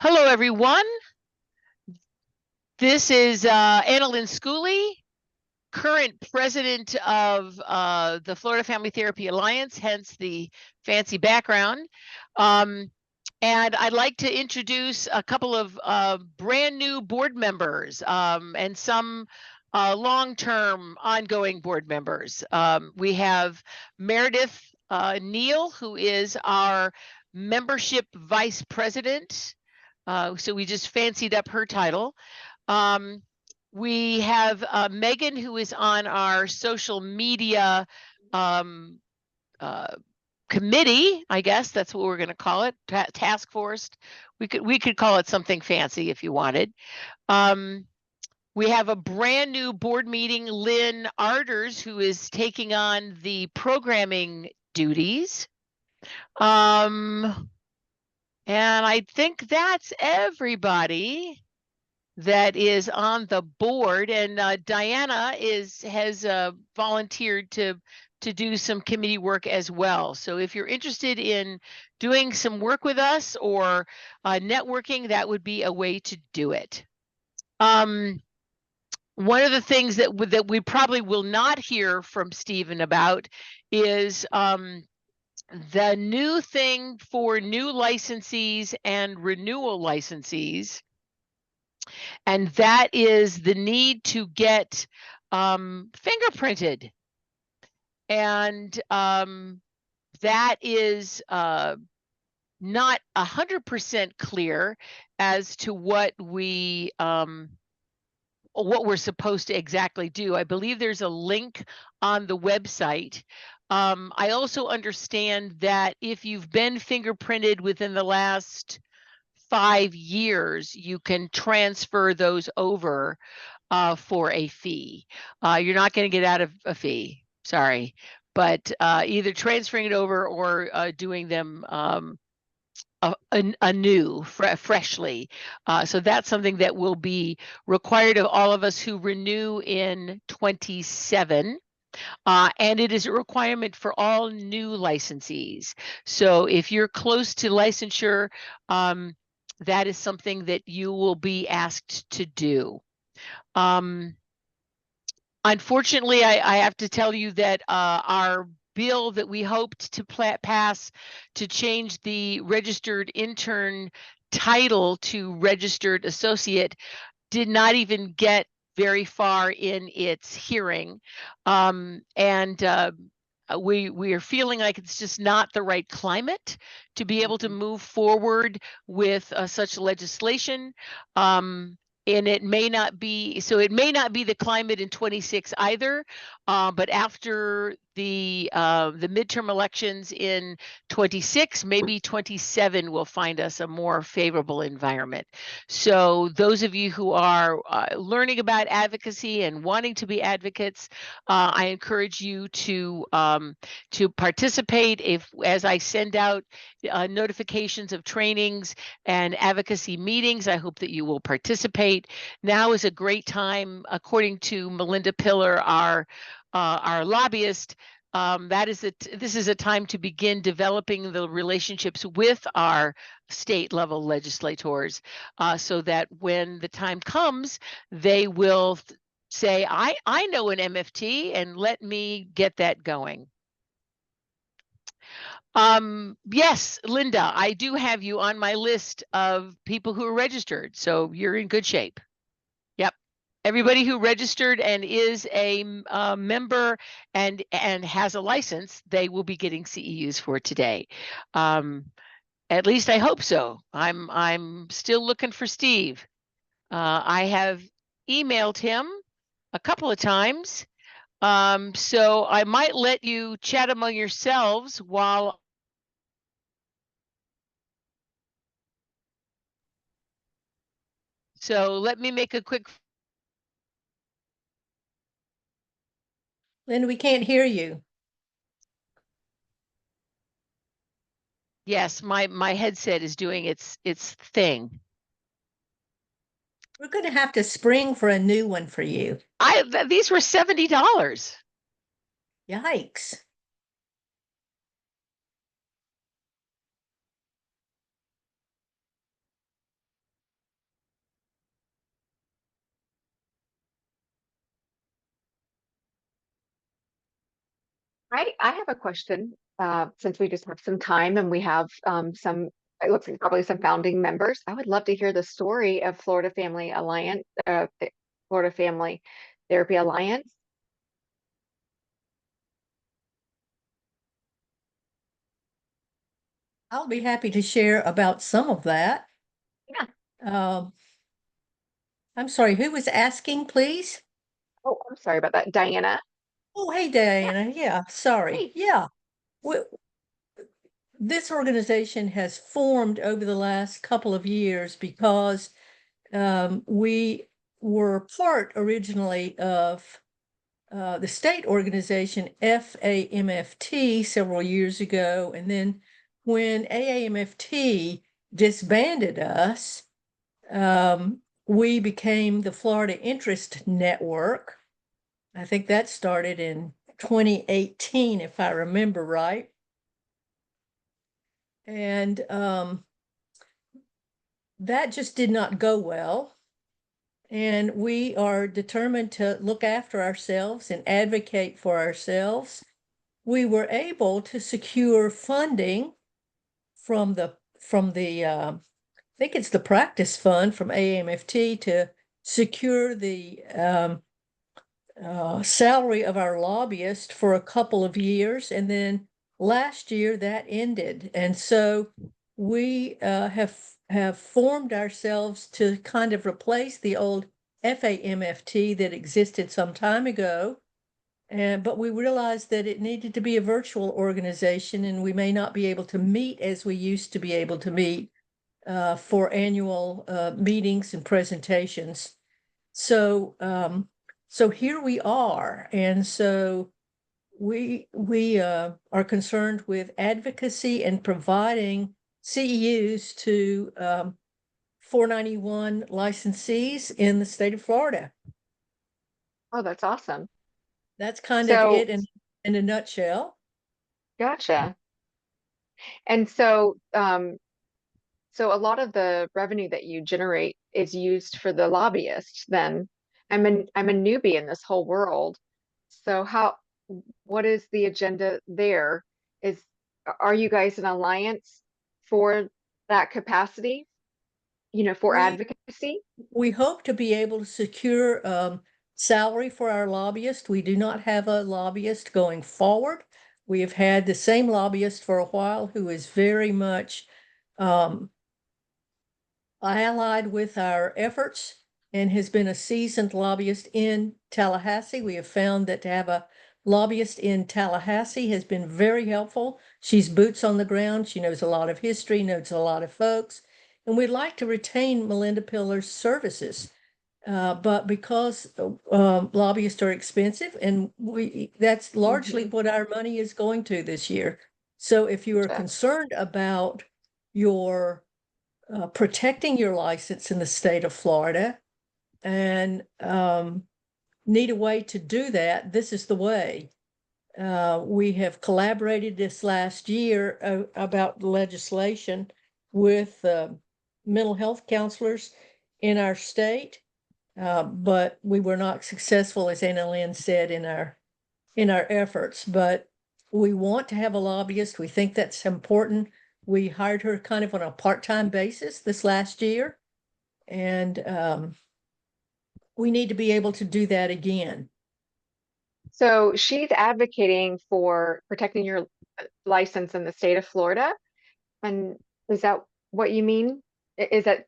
Hello, everyone. This is Annalyn Schooley, current president of the Florida Family Therapy Alliance, hence the fancy background. And I'd like to introduce a couple of brand new board members and some long-term ongoing board members. We have Meredith Neal, who is our membership vice president. So we just fancied up her title. We have Megan, who is on our social media um, uh, committee. I guess that's what we're going to call it, task force. We could call it something fancy if you wanted. We have a brand new board meeting, Lynn Arders, who is taking on the programming duties. And I think that's everybody that is on the board, and Diana has volunteered to do some committee work as well. So if you're interested in doing some work with us or networking, that would be a way to do it. One of the things that we probably will not hear from Stephen about is the new thing for new licensees and renewal licensees. And that is the need to get fingerprinted. And that is not 100% clear as to what we're supposed to exactly do. I believe there's a link on the website. I also understand that if you've been fingerprinted within the last 5 years, you can transfer those over for a fee. You're not going to get out of a fee, sorry, but either transferring it over or doing them anew, freshly. So that's something that will be required of all of us who renew in 27. And it is a requirement for all new licensees. So if you're close to licensure, that is something that you will be asked to do. Unfortunately, I have to tell you that our bill that we hoped to pass to change the registered intern title to registered associate did not even get very far in its hearing. We are feeling like it's just not the right climate to be able to move forward with such legislation. And it may not be the climate in 26 either, but after the midterm elections in 26, maybe 27 will find us a more favorable environment. So those of you who are learning about advocacy and wanting to be advocates, I encourage you to participate. As I send out notifications of trainings and advocacy meetings, I hope that you will participate. Now is a great time, according to Melinda Pillar, our lobbyist. This is a time to begin developing the relationships with our state level legislators, so that when the time comes, they will say, I know an MFT, and let me get that going. Yes, Linda, I do have you on my list of people who are registered, so you're in good shape. Yep. Everybody who registered and is a member and has a license, they will be getting CEUs for today. At least I hope so. I'm still looking for Steve. I have emailed him a couple of times. So I might let you chat among yourselves while. So let me make a quick. Linda, we can't hear you. Yes, my headset is doing its thing. We're going to have to spring for a new one for you. These were $70. Yikes. I have a question, since we just have some time and we have it looks like probably some founding members. I would love to hear the story of Florida Family Alliance, the Florida Family Therapy Alliance. I'll be happy to share about some of that. Yeah. Um, I'm sorry, who was asking, please? Oh, I'm sorry about that, Diana. Oh, hey, Yeah. Diana. Yeah, sorry. Hey. Yeah. We, this organization has formed over the last couple of years because we were part originally of the state organization FAMFT several years ago. And then when AAMFT disbanded us, we became the Florida Interest Network. I think that started in 2018, if I remember right. And that just did not go well. And we are determined to look after ourselves and advocate for ourselves. We were able to secure funding from the I think it's the practice fund from AMFT to secure the salary of our lobbyist for a couple of years, and then last year that ended, and so we have formed ourselves to kind of replace the old FAMFT that existed some time ago. But we realized that it needed to be a virtual organization, and we may not be able to meet as we used to be able to meet for annual meetings and presentations. So here we are, and so we are concerned with advocacy and providing CEUs to 491 licensees in the state of Florida. Oh, that's awesome. That's kind of So, it in a nutshell. gotcha. And so a lot of the revenue that you generate is used for the lobbyist then. I'm a newbie in this whole world. So what is the agenda there? Is Are you guys an alliance for that capacity, for We advocacy? we hope to be able to secure salary for our lobbyist. We do not have a lobbyist going forward. We have had the same lobbyist for a while who is very much um, allied with our efforts and has been a seasoned lobbyist in Tallahassee. We have found that to have a lobbyist in Tallahassee has been very helpful. She's boots on the ground. She knows a lot of history, knows a lot of folks. And we'd like to retain Melinda Pillar's services. But because lobbyists are expensive, and that's largely Hmm. what our money is going to this year. So if you are concerned about your protecting your license in the state of Florida and need a way to do that, this is the way. We have collaborated this last year about legislation with mental health counselors in our state, but we were not successful, as Anna Lynn said, in our efforts. But we want to have a lobbyist. We think that's important. We hired her kind of on a part-time basis this last year, and we need to be able to do that again. So she's advocating for protecting your license in the state of Florida. And is that what you mean? Is that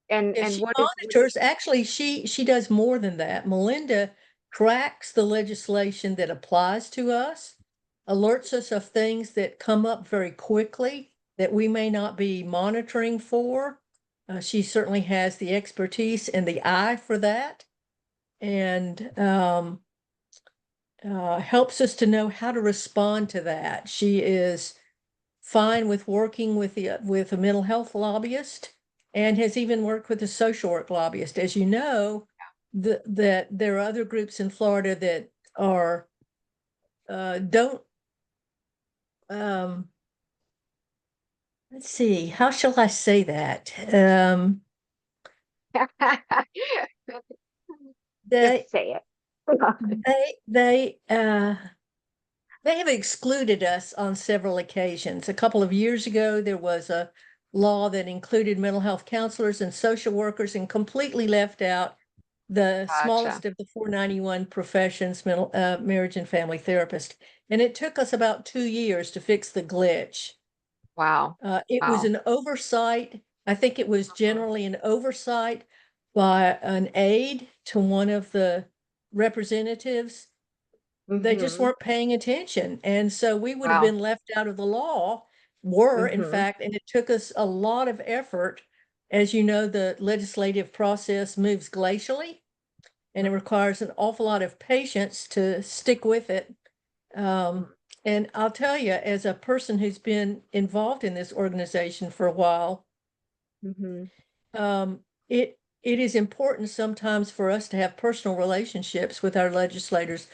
If and she what is monitors, actually, she does more than that. Melinda tracks the legislation that applies to us, alerts us of things that come up very quickly that we may not be monitoring for. She certainly has the expertise and the eye for that, and helps us to know how to respond to that. She is fine with working with a mental health lobbyist and has even worked with a social work lobbyist. As you know, that there are other groups in Florida that are don't um, let's see, how shall I say that? They just say it. they They have excluded us on several occasions. A couple of years ago, there was a law that included mental health counselors and social workers and completely left out the Gotcha. smallest of the 491 professions, marriage and family therapist. And it took us about 2 years to fix the glitch. Wow. It was Wow. an oversight. I think it was generally an oversight by an aide to one of the representatives. They just Mm-hmm. weren't paying attention. And so we would have Wow. been left out of the law, were in Mm-hmm. fact, and it took us a lot of effort. As you know, the legislative process moves glacially and it requires an awful lot of patience to stick with it. And I'll tell you, as a person who's been involved in this organization for a while, Mm-hmm. um, it is important sometimes for us to have personal relationships with our legislators,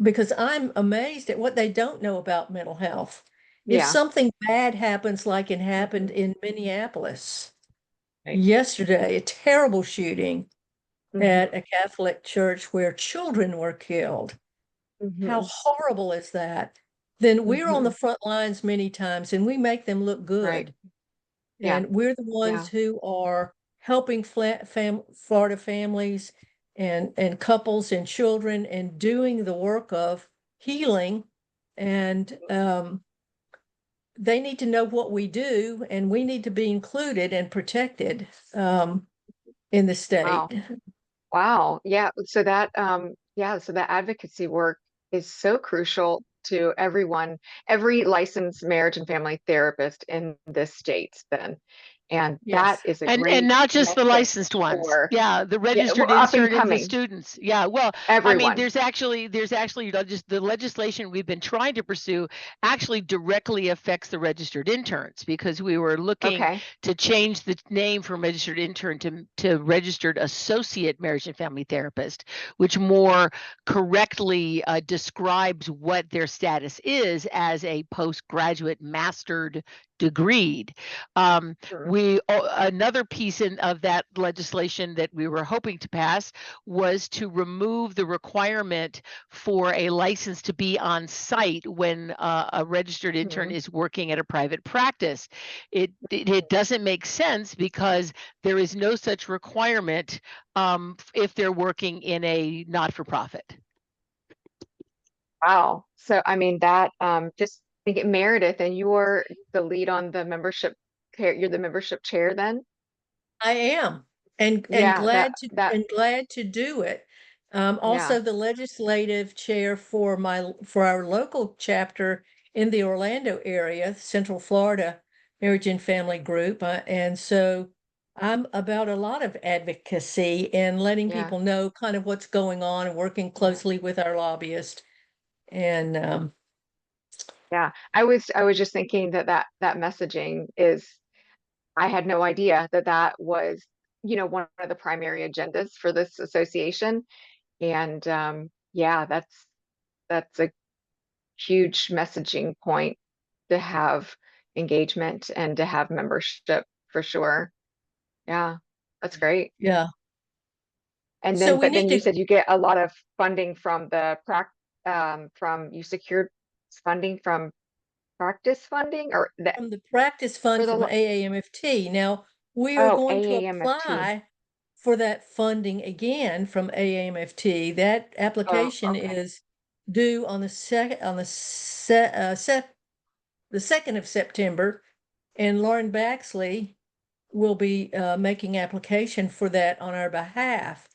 because I'm amazed at what they don't know about mental health. If Yeah. something bad happens, like it happened Mm-hmm. in Minneapolis Right. yesterday, a terrible shooting Mm-hmm. at a Catholic church where children were killed. How Mm-hmm. horrible is that? Then we're on the Mm-hmm. front lines many times and we make them look Right. good. Yeah. And we're the ones Yeah. who are helping Florida families and couples and children and doing the work of healing. And they need to know what we do, and we need to be included and protected in the state. Wow. Wow. Yeah. So that so that advocacy work is so crucial to everyone, every licensed marriage and family therapist in this state then. And that Yes. is a And great not just the licensed message ones. for, Yeah, the yeah, registered up and intern and the coming, students. Yeah, well, I mean, everyone. there's actually just the legislation we've been trying to pursue actually directly affects the registered interns, because we were looking Okay. to change the name from registered intern to registered associate marriage and family therapist, which more correctly describes what their status is as a postgraduate mastered degree. Mhm. Another piece of that legislation that we were hoping to pass was to remove the requirement for a license to be on site when a registered intern Mhm. is working at a private practice. It doesn't make sense because there is no such requirement if they're working in a not-for-profit. Wow. So I mean that just think it Meredith, and you're the lead on the membership chair. You're the membership chair then? I am, and Yeah, that that glad to do it. yeah. Also the legislative chair for our local chapter in the Orlando area, Central Florida Marriage and Family Group, and so I'm about a lot of advocacy and letting Yeah. people know kind of what's going on and working Yeah. closely with our lobbyist. And Yeah. I was just thinking that that messaging is, I had no idea that that was, one of the primary agendas for this association. And yeah, that's a huge messaging point to have engagement and to have membership for sure. Yeah, that's great. yeah, And so then, we but need then you to said you get a lot of funding from you secured funding from practice funding or that from the practice for fund the, from AAMFT. Now, we are oh, going to AAMFT. apply for that funding again from AAMFT. That Oh, application okay. is due on the second of September, and Lauren Baxley will be making application for that on our behalf.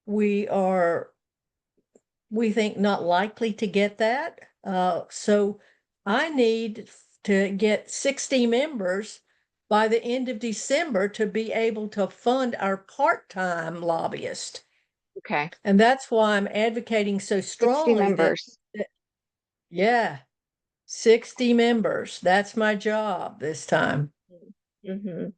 We are, we think, not likely to get that. So I need to get 60 members by the end of December to be able to fund our part-time lobbyist. Okay. And that's why I'm advocating so 60 strongly members. yeah, 60 members. That's my job this time. Hmm.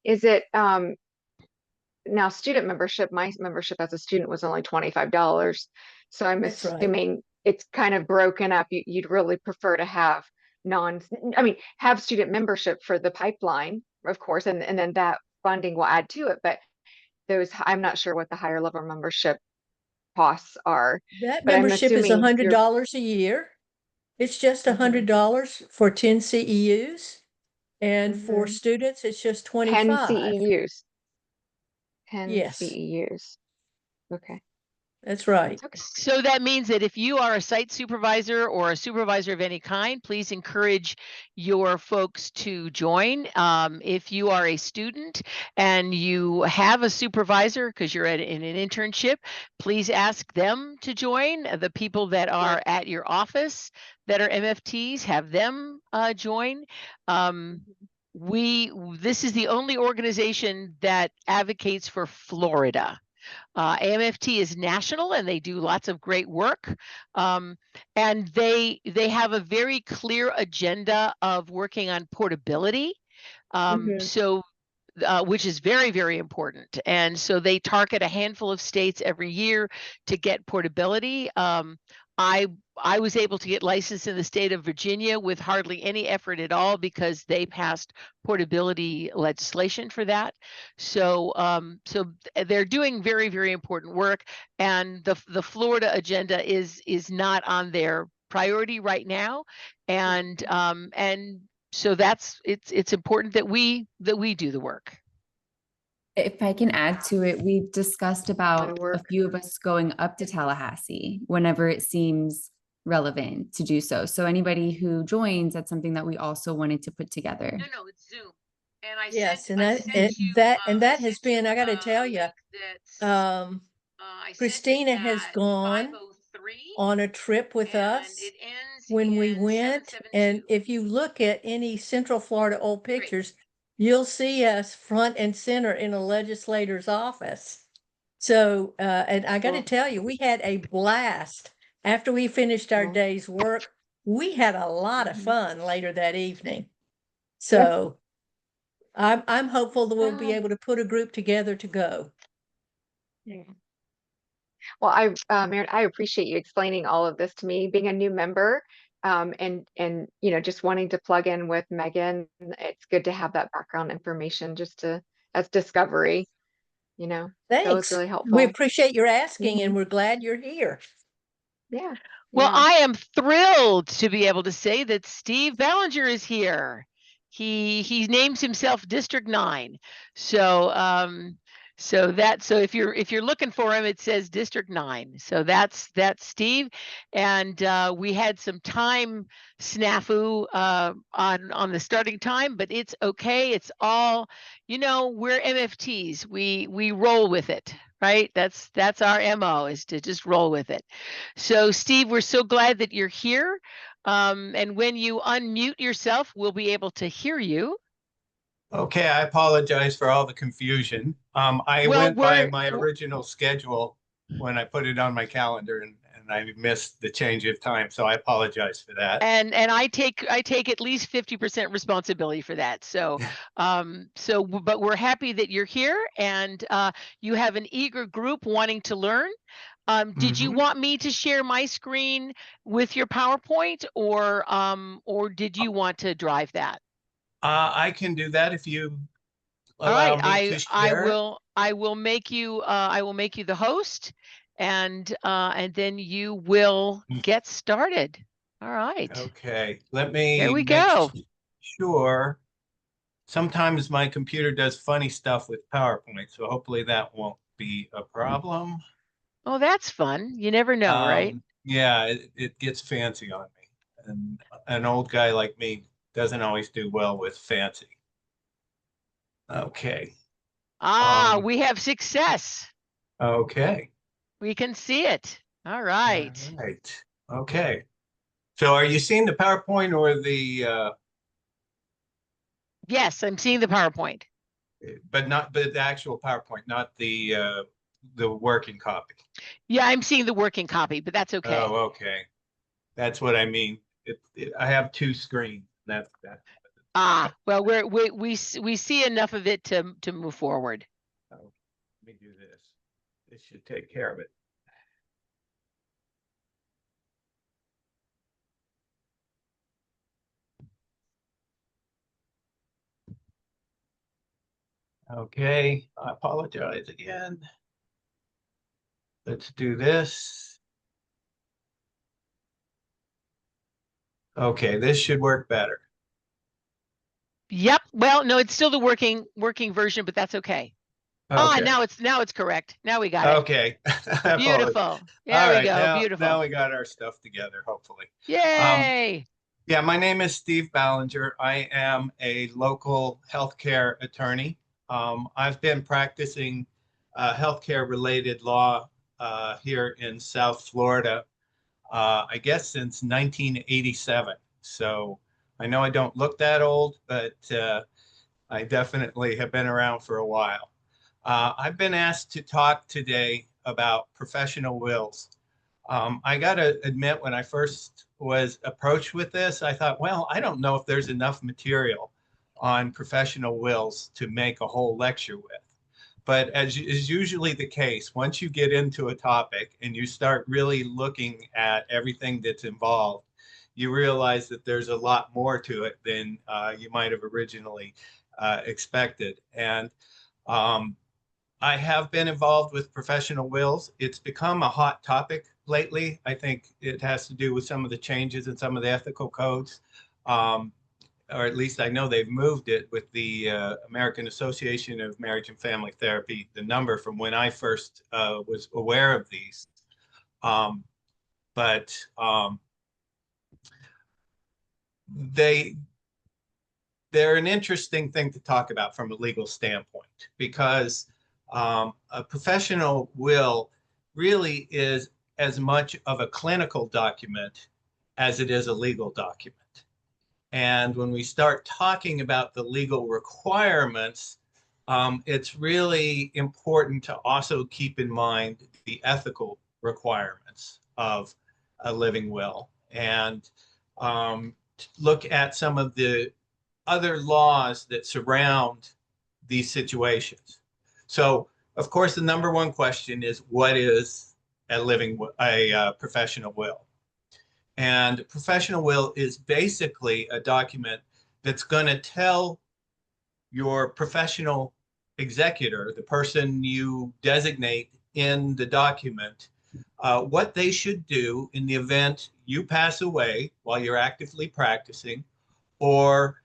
Is it now student membership? My membership as a student was only $25. So I'm That's right. assuming it's kind of broken up. You'd really prefer to have non, I mean, have student membership for the pipeline, of course, and then that funding will add to it. But those, I'm not sure what the higher level membership costs are, That but I'm membership is assuming you're, $100 a year. It's just $100 for 10 CEUs. And for Mhm. students, it's just 10 25. CEUs. 10 Yes, CEUs. Okay. that's right. Okay. So that means that if you are a site supervisor or a supervisor of any kind, please encourage your folks to join. If you are a student and you have a supervisor because you're in an internship, please ask them to join. The people that are at your office that are MFTs, have them join. This is the only organization that advocates for Florida. AMFT is national and they do lots of great work. And they have a very clear agenda of working on portability. Mhm. So which is very, very important. And so they target a handful of states every year to get portability. I was able to get licensed in the state of Virginia with hardly any effort at all because they passed portability legislation for that. So they're doing very, very important work, and the Florida agenda is not on their priority right now, and so it's important that we do the work. If I can add to it, we've discussed about a work. few of us going up to Tallahassee whenever it seems relevant to do so. So anybody who joins, that's something that we also wanted to put together. No, it's Zoom. And I Yes, sent, and I that sent and you, that I has sent been, I got to a tell you, link that's, I sent it Christina has at gone 5:03 on a trip with and us it ends when we in went. And 7:72. if you look at any Central Florida old Great. pictures, you'll see us front and center in a legislator's office. So, and I got to Cool. tell you, we had a blast after we finished our Cool. day's work. We had a lot of Mhm. fun later that evening. So I'm hopeful that we'll be Yeah. able to put a group together to go. Yeah. Well, Mary, I appreciate you explaining all of this to me. Being a new member, and just wanting to plug in with Megan, it's good to have that background information just to as discovery. That was Thanks. really We helpful. appreciate your asking, and Mhm. we're glad you're here. Yeah. Well, Yeah. I am thrilled to be able to say that Steve Ballinger is here. He names himself District 9. So if you're looking for him, it says District 9. So that's Steve. And we had some time snafu on the starting time, but it's okay. It's all, we're MFTs. We roll with it, right? That's our MO, is to just roll with it. So Steve, we're so glad that you're here. And when you unmute yourself, we'll be able to hear you. Okay, I apologize for all the confusion. I Well, went by my original schedule when I put it on my calendar, and I missed the change of time, so I apologize for that. And I take at least 50% responsibility for that. But we're happy that you're here, and you have an eager group wanting to learn. Did you want me to share my screen with your PowerPoint, or did you want to drive that? I can do that if you All allow right, me to share. I will make you the host, and then you will get started. All right. Okay, let Here me we make go. sure. Sometimes my computer does funny stuff with PowerPoint, so hopefully that won't be a problem. Oh, that's fun. You never know, right? Yeah, it gets fancy on me. And an old guy like me doesn't always do well with fancy. Okay. We have success. Okay. We can see it. All All right. right. Okay. So are you seeing the PowerPoint or Yes, I'm seeing the PowerPoint. but the actual PowerPoint, not the working copy? Yeah, I'm seeing the working copy, but that's okay. Oh, okay. That's what I mean. I have two screens. That. Well, we see enough of it to move forward. Oh, let me do this. This should take care of it. Okay, I apologize again. Let's do this. Okay, this should work better. Yep. Well, no, it's still the working version, but that's okay. Ah, Okay. now it's correct. Now we got it. Okay. I apologize. Beautiful. There All we right, go. now Beautiful. we got our stuff together, hopefully. Yay. Yeah, my name is Steve Ballinger. I am a local healthcare attorney. I've been practicing healthcare related law here in South Florida, I guess since 1987. So I know I don't look that old, but I definitely have been around for a while. I've been asked to talk today about professional wills. I got to admit, when I first was approached with this, I thought, well, I don't know if there's enough material on professional wills to make a whole lecture with. But as is usually the case, once you get into a topic and you start really looking at everything that's involved, you realize that there's a lot more to it than you might have originally expected. And I have been involved with professional wills. It's become a hot topic lately. I think it has to do with some of the changes in some of the ethical codes, or at least I know they've moved it with the American Association of Marriage and Family Therapy, the number from when I first was aware of these. But they're an interesting thing to talk about from a legal standpoint, because a professional will really is as much of a clinical document as it is a legal document. And when we start talking about the legal requirements, it's really important to also keep in mind the ethical requirements of a living will, and look at some of the other laws that surround these situations. So, of course, the number one question is, what is a professional will? And a professional will is basically a document that's going to tell your professional executor, the person you designate in the document, what they should do in the event you pass away while you're actively practicing, or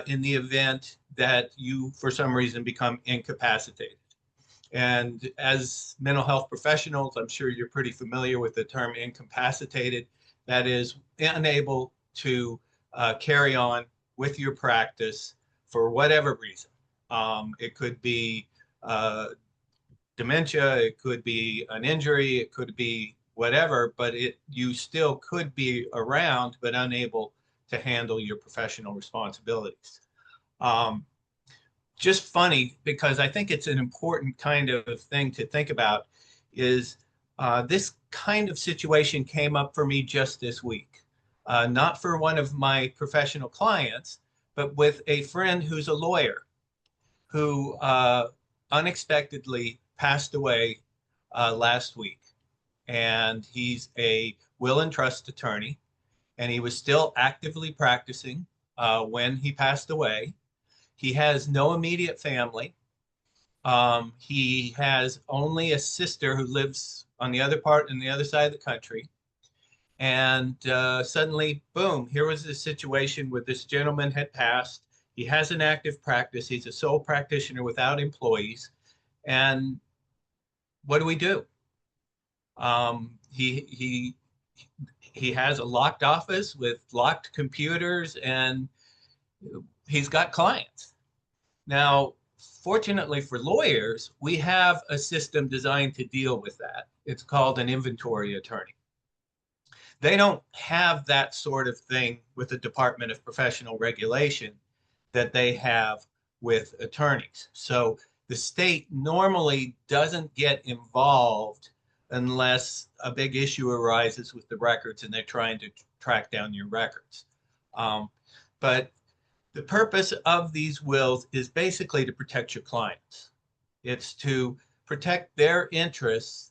in the event that you, for some reason, become incapacitated. And as mental health professionals, I'm sure you're pretty familiar with the term incapacitated. That is, unable to carry on with your practice for whatever reason. It could be dementia, it could be an injury, it could be whatever, but you still could be around but unable to handle your professional responsibilities. Just funny, because I think it's an important kind of thing to think about, is this kind of situation came up for me just this week. Not for one of my professional clients, but with a friend who's a lawyer who unexpectedly passed away last week. And he's a will and trust attorney, and he was still actively practicing when he passed away. He has no immediate family. He has only a sister who lives on the other side of the country. And suddenly, boom, here was this situation where this gentleman had passed. He has an active practice. He's a sole practitioner without employees. And what do we do? He has a locked office with locked computers, and he's got clients. Now, fortunately for lawyers, we have a system designed to deal with that. It's called an inventory attorney. They don't have that sort of thing with the Department of Professional Regulation that they have with attorneys. So the state normally doesn't get involved unless a big issue arises with the records and they're trying to track down your records. But the purpose of these wills is basically to protect your clients. It's to protect their interests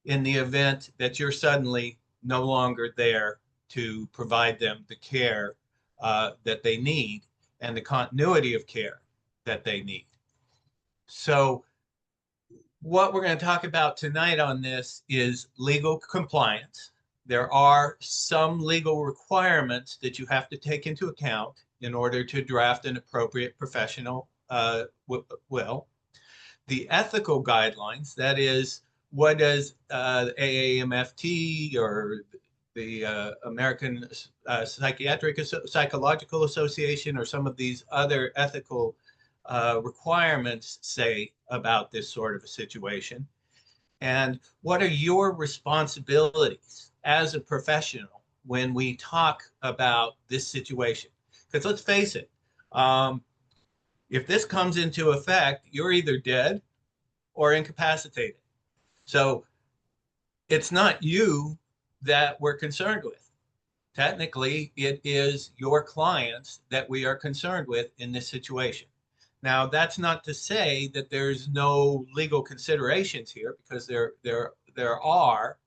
in the event that you're suddenly no longer there to provide them the care that they need and the continuity of care that they need. So what we're going to talk about tonight on this is legal compliance. there are some legal requirements that you have to take into account in order to draft an appropriate professional will. The ethical guidelines, that is, what does AAMFT or the American Psychological Association or some of these other ethical requirements say about this sort of a situation? And what are your responsibilities as a professional when we talk about this situation? Because let's face it, if this comes into effect, you're either dead or incapacitated. So it's not you that we're concerned with. Technically, it is your clients that we are concerned with in this situation. Now, that's not to say that there's no legal considerations here, because there are,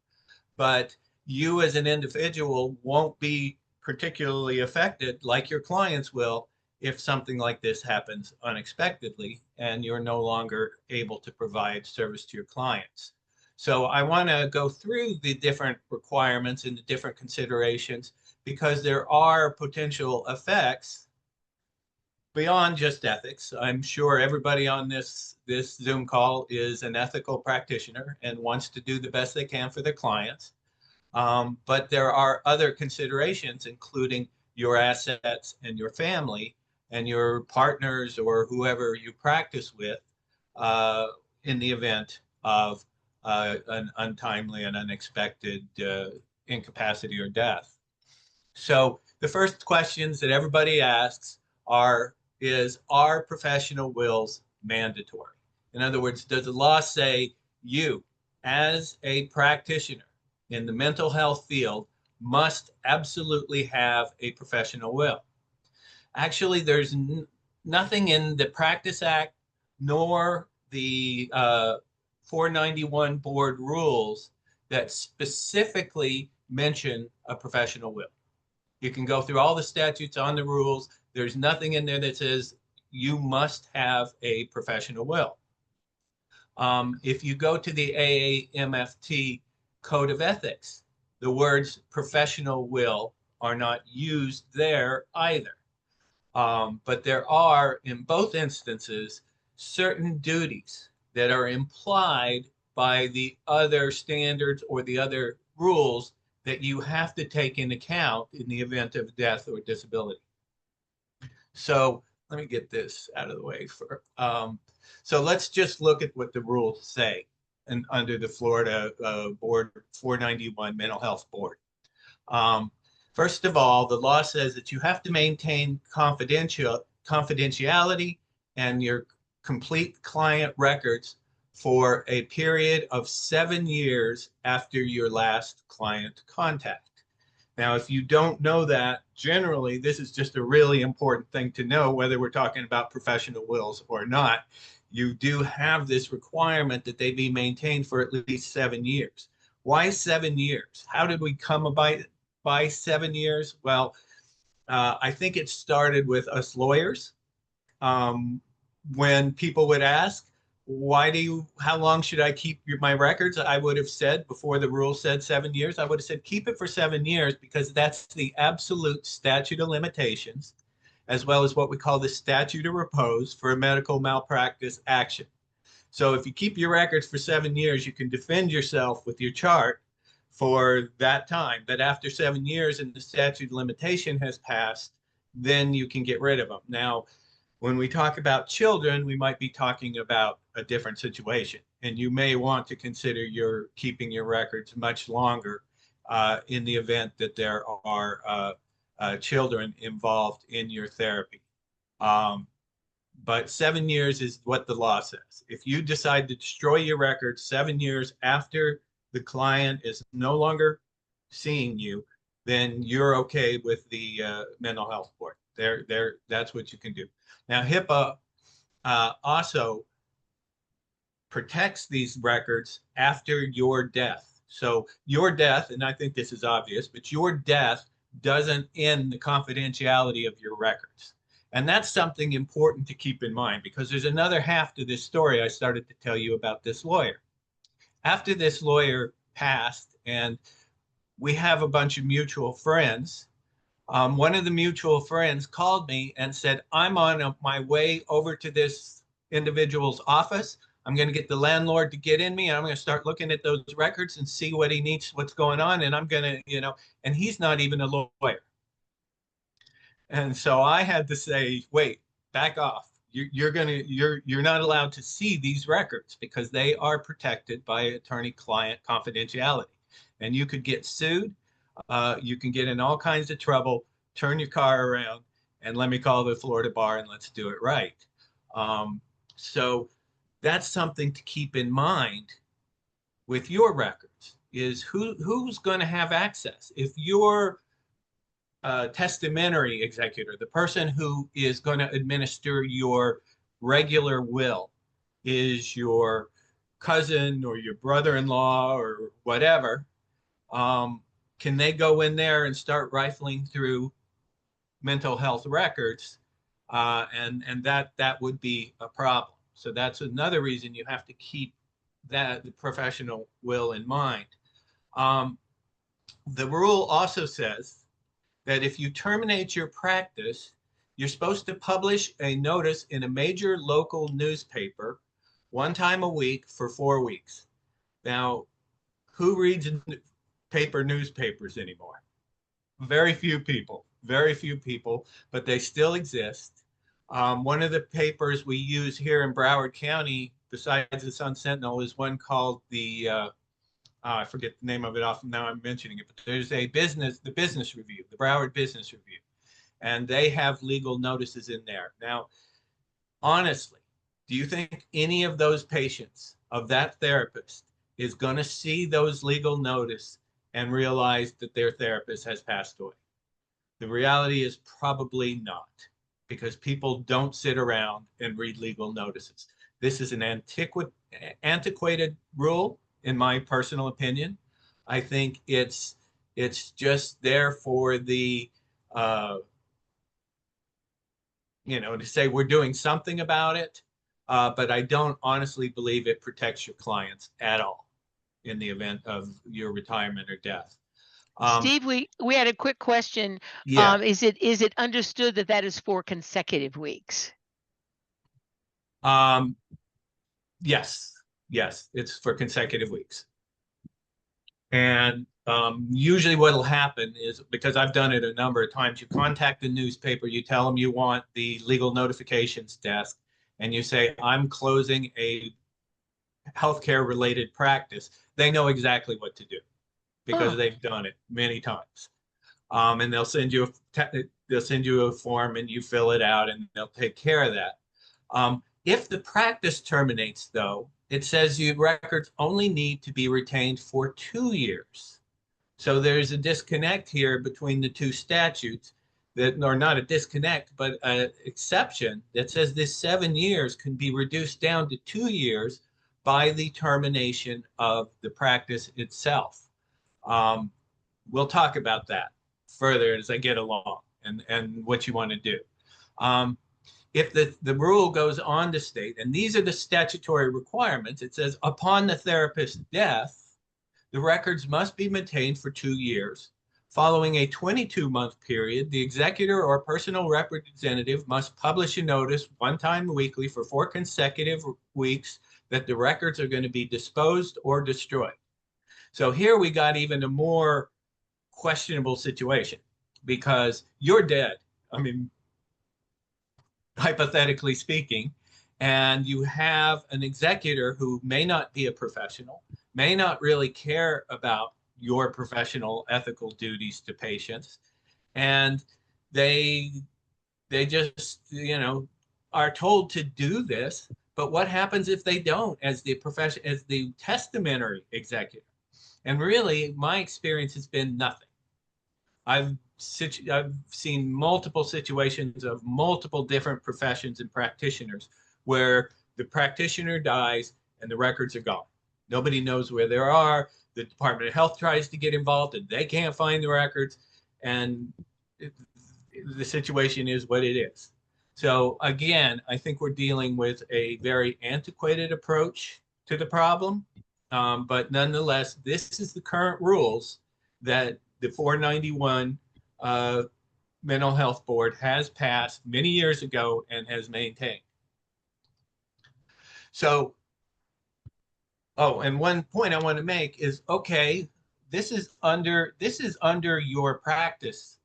but you as an individual won't be particularly affected like your clients will if something like this happens unexpectedly and you're no longer able to provide service to your clients. So I want to go through the different requirements and the different considerations, because there are potential effects beyond just ethics. I'm sure everybody on this Zoom call is an ethical practitioner and wants to do the best they can for their clients. But there are other considerations, including your assets and your family and your partners or whoever you practice with in the event of an untimely and unexpected incapacity or death. So the first questions that everybody asks are professional wills mandatory? In other words, does the law say you, as a practitioner in the mental health field, must absolutely have a professional will? Actually, there's nothing in the Practice Act nor the 491 board rules that specifically mention a professional will. You can go through all the statutes on the rules. There's nothing in there that says you must have a professional will. If you go to the AAMFT Code of Ethics, the words professional will are not used there either. But there are, in both instances, certain duties that are implied by the other standards or the other rules that you have to take into account in the event of death or disability. So let me get this out of the way. So let's just look at what the rules say and under the Florida Board 491 Mental Health Board. First of all, the law says that you have to maintain confidentiality and your complete client records for a period of 7 years after your last client contact. Now, if you don't know that, generally, this is just a really important thing to know, whether we're talking about professional wills or not. You do have this requirement that they be maintained for at least 7 years. Why 7 years? How did we come by 7 years? Well, I think it started with us lawyers. When people would ask, how long should I keep my records? I would have said, before the rule said 7 years, I would have said, keep it for 7 years, because that's the absolute statute of limitations, as well as what we call the statute of repose for a medical malpractice action. So if you keep your records for 7 years, you can defend yourself with your chart for that time. But after 7 years and the statute of limitation has passed, then you can get rid of them. Now, when we talk about children, we might be talking about a different situation, and you may want to consider keeping your records much longer in the event that there are children involved in your therapy. But 7 years is what the law says. If you decide to destroy your records 7 years after the client is no longer seeing you, then you're okay with the mental health board. That's what you can do. Now, HIPAA also protects these records after your death. So your death, and I think this is obvious, but your death doesn't end the confidentiality of your records. And that's something important to keep in mind, because there's another half to this story I started to tell you about this lawyer. After this lawyer passed and we have a bunch of mutual friends. One of the mutual friends called me and said, I'm on my way over to this individual's office. I'm going to get the landlord to get in me, and I'm going to start looking at those records and see what he needs, what's going on. And I'm going to, you know, and he's not even a lawyer. And so I had to say, wait, back off. You're not allowed to see these records because they are protected by attorney-client confidentiality. And you could get sued. You can get in all kinds of trouble. Turn your car around and let me call the Florida bar and let's do it right. So that's something to keep in mind with your records, is who's going to have access. If your testamentary executor, the person who is going to administer your regular will, is your cousin or your brother-in-law or whatever, can they go in there and start rifling through mental health records? And that would be a problem. So that's another reason you have to keep that the professional will in mind. The rule also says that if you terminate your practice, you're supposed to publish a notice in a major local newspaper one time a week for 4 weeks. Now, who reads paper newspapers anymore? Very few people, but they still exist. One of the papers we use here in Broward County, besides the Sun Sentinel, is one called the I forget the name of it off now I'm mentioning it, but there's the Business Review, the Broward Business Review, and they have legal notices in there. Now, honestly, do you think any of those patients of that therapist is going to see those legal notice and realize that their therapist has passed away? The reality is probably not, because people don't sit around and read legal notices. This is an antiquated rule, in my personal opinion. I think it's just there for the, to say we're doing something about it, but I don't honestly believe it protects your clients at all in the event of your retirement or death. Steve, we had a quick question. Yeah. Is it understood that that is for consecutive weeks? Yes, it's for consecutive weeks. And usually what will happen is, because I've done it a number of times, you contact the newspaper, you tell them you want the legal notifications desk, and you say, I'm closing a healthcare related practice. They know exactly what to do because they've done it many times. And they'll send you a form and you fill it out and they'll take care of that. If the practice terminates, though, it says your records only need to be retained for 2 years. So there's a disconnect here between the two statutes, or not a disconnect, but an exception that says this 7 years can be reduced down to 2 years by the termination of the practice itself. We'll talk about that further as I get along and what you want to do. If the rule goes on to state, and these are the statutory requirements, it says upon the therapist's death, the records must be maintained for 2 years. Following a 22-month period, the executor or personal representative must publish a notice one time weekly for 4 consecutive weeks that the records are going to be disposed or destroyed. So here we got even a more questionable situation, because you're dead. I mean, hypothetically speaking, and you have an executor who may not be a professional, may not really care about your professional ethical duties to patients, and they just are told to do this. But what happens if they don't, as the testamentary executor? And really, my experience has been nothing. I've seen multiple situations of multiple different professions and practitioners where the practitioner dies and the records are gone. Nobody knows where they are. The Department of Health tries to get involved and they can't find the records. And the situation is what it is. So again, I think we're dealing with a very antiquated approach to the problem. But nonetheless, this is the current rules. that the 491 Mental Health Board has passed many years ago and has maintained. So, oh, and one point I want to make is, okay, this is under your practice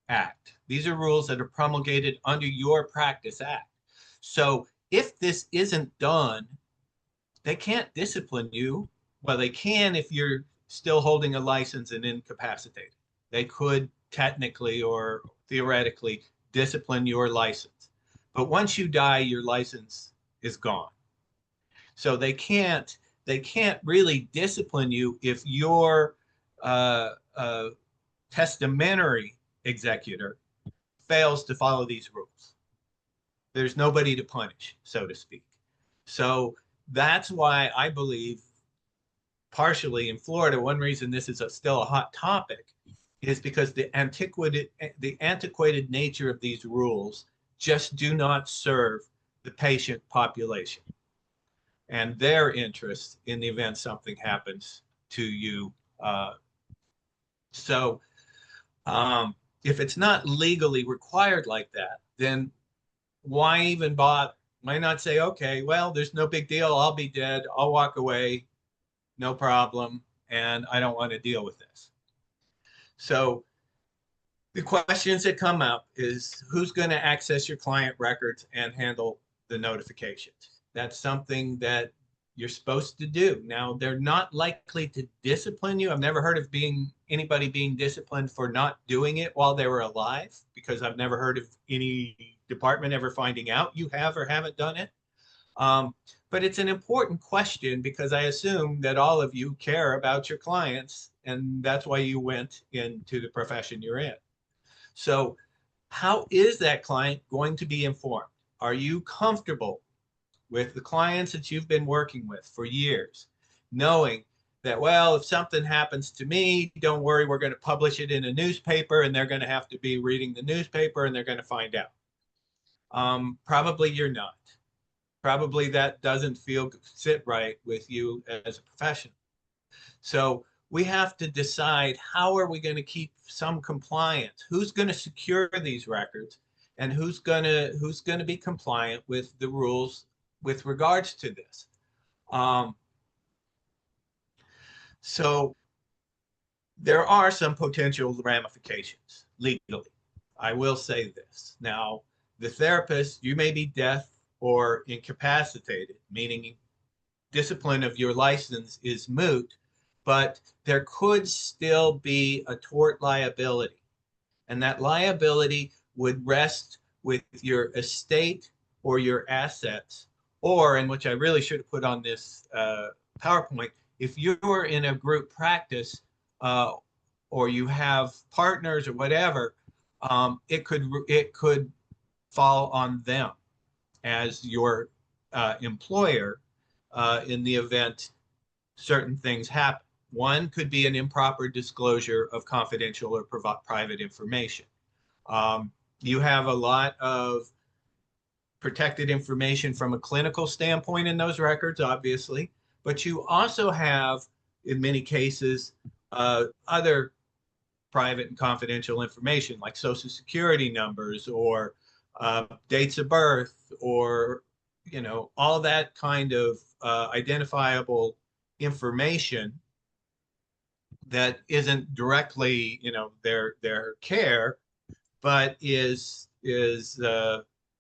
act. These are rules that are promulgated under your practice act. So if this isn't done, they can't discipline you. Well, they can if you're still holding a license and incapacitated. They could technically or theoretically discipline your license. But once you die, your license is gone. So they can't really discipline you if your testamentary executor fails to follow these rules. There's nobody to punish, so to speak. So that's why I believe, partially in Florida, one reason this is still a hot topic is because the antiquated nature of these rules just do not serve the patient population and their interest in the event something happens to you. If it's not legally required like that, then why even bother? Why not say, okay, well, there's no big deal. I'll be dead. I'll walk away. No problem. And I don't want to deal with this. So the questions that come up is who's going to access your client records and handle the notifications? That's something that you're supposed to do. Now, they're not likely to discipline you. I've never heard of anybody being disciplined for not doing it while they were alive, because I've never heard of any department ever finding out you have or haven't done it. But it's an important question because I assume that all of you care about your clients, and that's why you went into the profession you're in. So how is that client going to be informed? Are you comfortable with the clients that you've been working with for years, knowing that, well, if something happens to me, don't worry, we're going to publish it in a newspaper and they're going to have to be reading the newspaper and they're going to find out? Probably you're not. Probably that doesn't sit right with you as a professional. So we have to decide, how are we going to keep some compliance? Who's going to secure these records, and who's going to be compliant with the rules with regards to this? So there are some potential ramifications legally. I will say this. Now, the therapist, you may be deaf or incapacitated, meaning discipline of your license is moot, but there could still be a tort liability. And that liability would rest with your estate or your assets, or, and which I really should have put on this PowerPoint, if you're in a group practice or you have partners or whatever, it could fall on them as your employer in the event certain things happen. One could be an improper disclosure of confidential or private information. You have a lot of protected information from a clinical standpoint in those records, obviously, but you also have, in many cases, other private and confidential information like Social Security numbers or dates of birth, or all that kind of identifiable information that isn't directly their care, but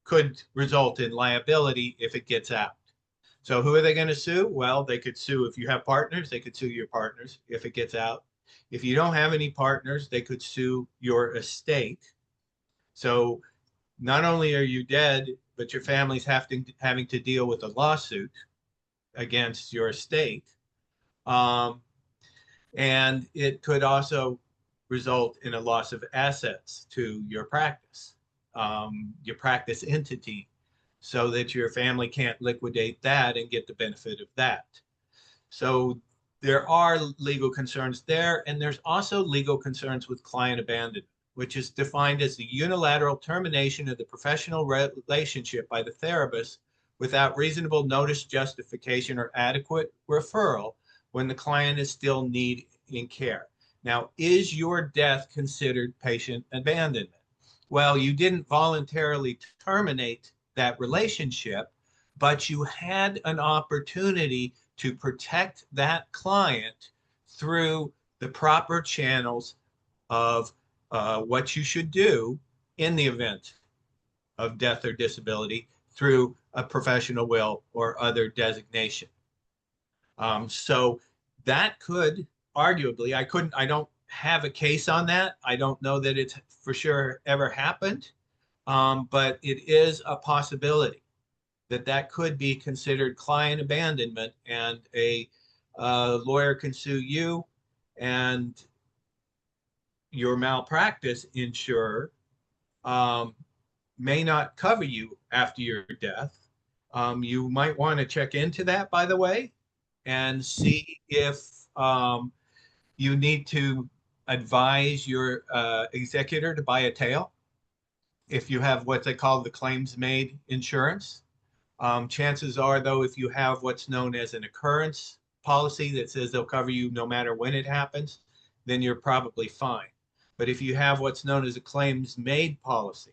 could result in liability if it gets out. So who are they going to sue? Well, they could sue, if you have partners, they could sue your partners if it gets out. If you don't have any partners, they could sue your estate. So not only are you dead, but your family's having to deal with a lawsuit against your estate. And it could also result in a loss of assets to your practice entity, so that your family can't liquidate that and get the benefit of that. So there are legal concerns there, and there's also legal concerns with client abandonment, which is defined as the unilateral termination of the professional relationship by the therapist without reasonable notice, justification, or adequate referral when the client is still needing care. Now, is your death considered patient abandonment? Well, you didn't voluntarily terminate that relationship, but you had an opportunity to protect that client through the proper channels of what you should do in the event of death or disability through a professional will or other designation. So that could arguably, I don't have a case on that. I don't know that it's for sure ever happened, but it is a possibility that could be considered client abandonment, and a lawyer can sue you and your malpractice insurer may not cover you after your death. You might want to check into that, by the way, and see if you need to advise your executor to buy a tail if you have what they call the claims made insurance. Chances are, though, if you have what's known as an occurrence policy that says they'll cover you no matter when it happens, then you're probably fine. But if you have what's known as a claims made policy,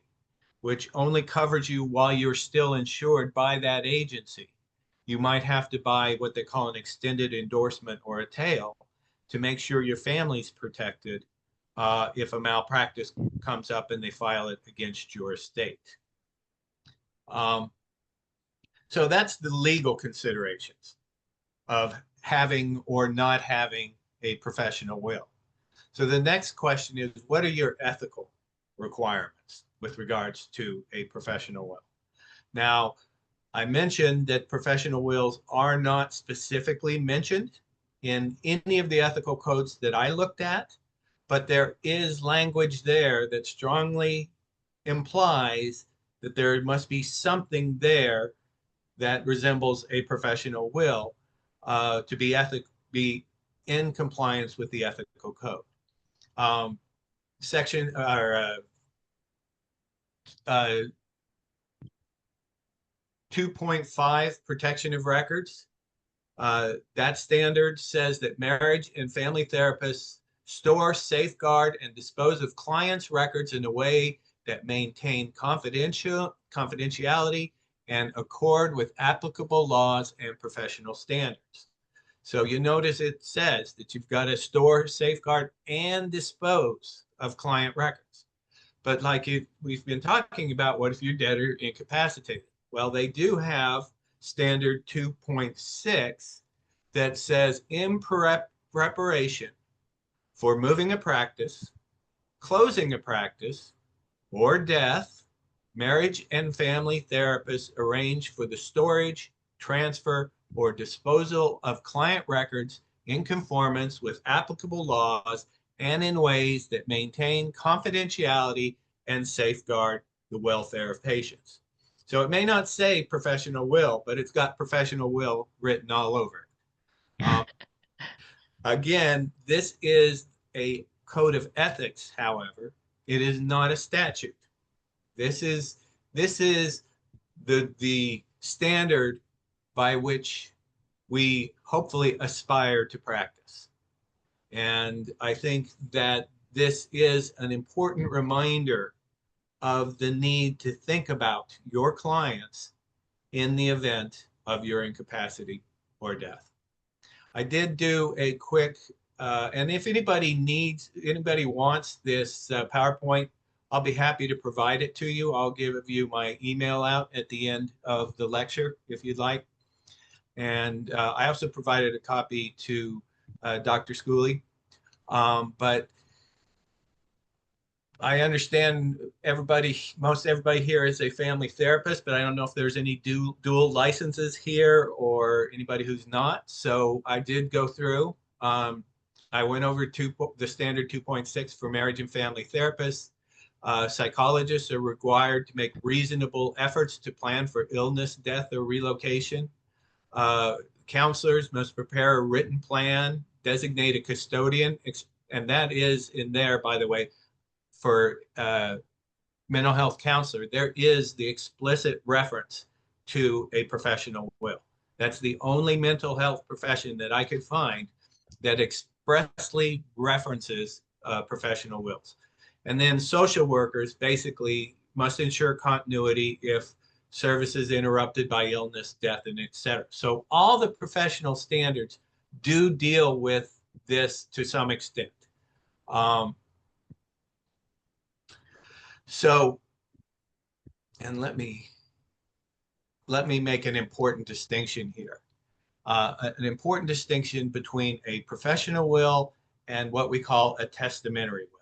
which only covers you while you're still insured by that agency, you might have to buy what they call an extended endorsement or a tail to make sure your family's protected if a malpractice comes up and they file it against your estate. So that's the legal considerations of having or not having a professional will. So the next question is, what are your ethical requirements with regards to a professional will? Now, I mentioned that professional wills are not specifically mentioned in any of the ethical codes that I looked at, but there is language there that strongly implies that there must be something there that resembles a professional will to be in compliance with the ethical code. Section or 2.5, protection of records. That standard says that marriage and family therapists store, safeguard, and dispose of clients' records in a way that maintain confidentiality and accord with applicable laws and professional standards. So you notice it says that you've got to store, safeguard, and dispose of client records. But like we've been talking about, what if you're dead or incapacitated? Well, they do have standard 2.6 that says in preparation for moving a practice, closing a practice, or death, marriage and family therapists arrange for the storage, transfer, or disposal of client records in conformance with applicable laws and in ways that maintain confidentiality and safeguard the welfare of patients. So it may not say professional will, but it's got professional will written all over it. Again, this is a code of ethics, however. It is not a statute. This is the standard by which we hopefully aspire to practice. And I think that this is an important reminder of the need to think about your clients in the event of your incapacity or death. I did do a quick, and if anybody wants this PowerPoint, I'll be happy to provide it to you. I'll give you my email out at the end of the lecture if you'd like. And I also provided a copy to Dr. Schooley. But I understand most everybody here is a family therapist, but I don't know if there's any dual licenses here or anybody who's not. So I did go through. I went over to the standard 2.6 for marriage and family therapists. Psychologists are required to make reasonable efforts to plan for illness, death, or relocation. Counselors must prepare a written plan, designate a custodian, and that is in there, by the way, for mental health counselor. There is the explicit reference to a professional will. That's the only mental health profession that I could find that expressly references professional wills. And then social workers basically must ensure continuity if service is interrupted by illness, death, and etc. So all the professional standards do deal with this to some extent. And let me make an important distinction here. An important distinction between a professional will and what we call a testamentary will.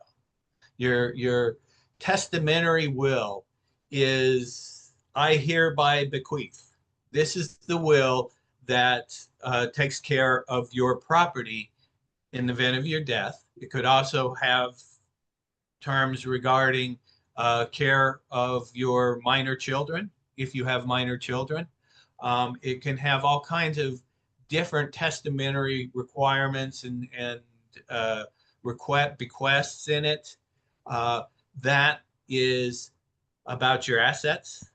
Your testamentary will is, I hereby bequeath. This is the will that takes care of your property in the event of your death. It could also have terms regarding care of your minor children, if you have minor children. It can have all kinds of different testamentary requirements and bequests in it. That is about your assets.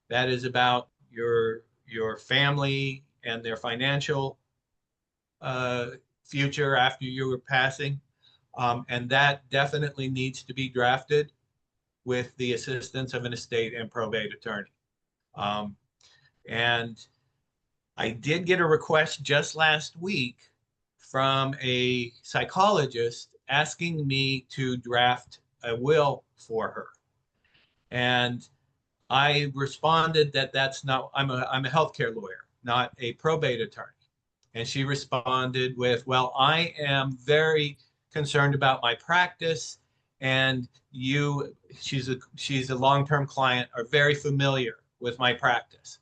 That is about your family and their financial future after you were passing. And that definitely needs to be drafted with the assistance of an estate and probate attorney. And I did get a request just last week from a psychologist asking me to draft a will for her. And I responded that that's not, I'm a healthcare lawyer, not a probate attorney. And she responded with, well, I am very concerned about my practice, and she's a long-term client, are very familiar with my practice.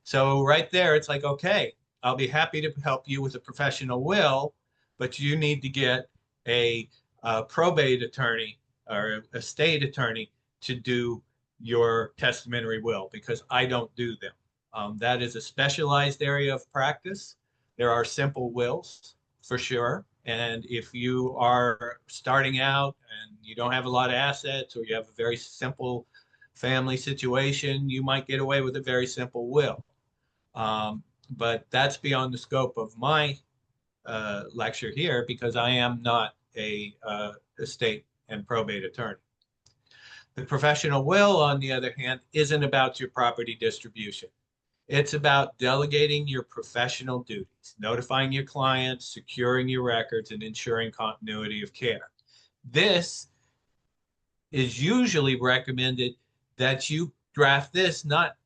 So right there, it's like, okay, I'll be happy to help you with a professional will, but you need to get a probate attorney or estate attorney to do your testamentary will, because I don't do them. That is a specialized area of practice. There are simple wills for sure. And if you are starting out and you don't have a lot of assets, or you have a very simple family situation, you might get away with a very simple will. But that's beyond the scope of my lecture here, because I am not a estate and probate attorney. The professional will, on the other hand, isn't about your property distribution. It's about delegating your professional duties, notifying your clients, securing your records, and ensuring continuity of care. This is usually recommended that you draft this not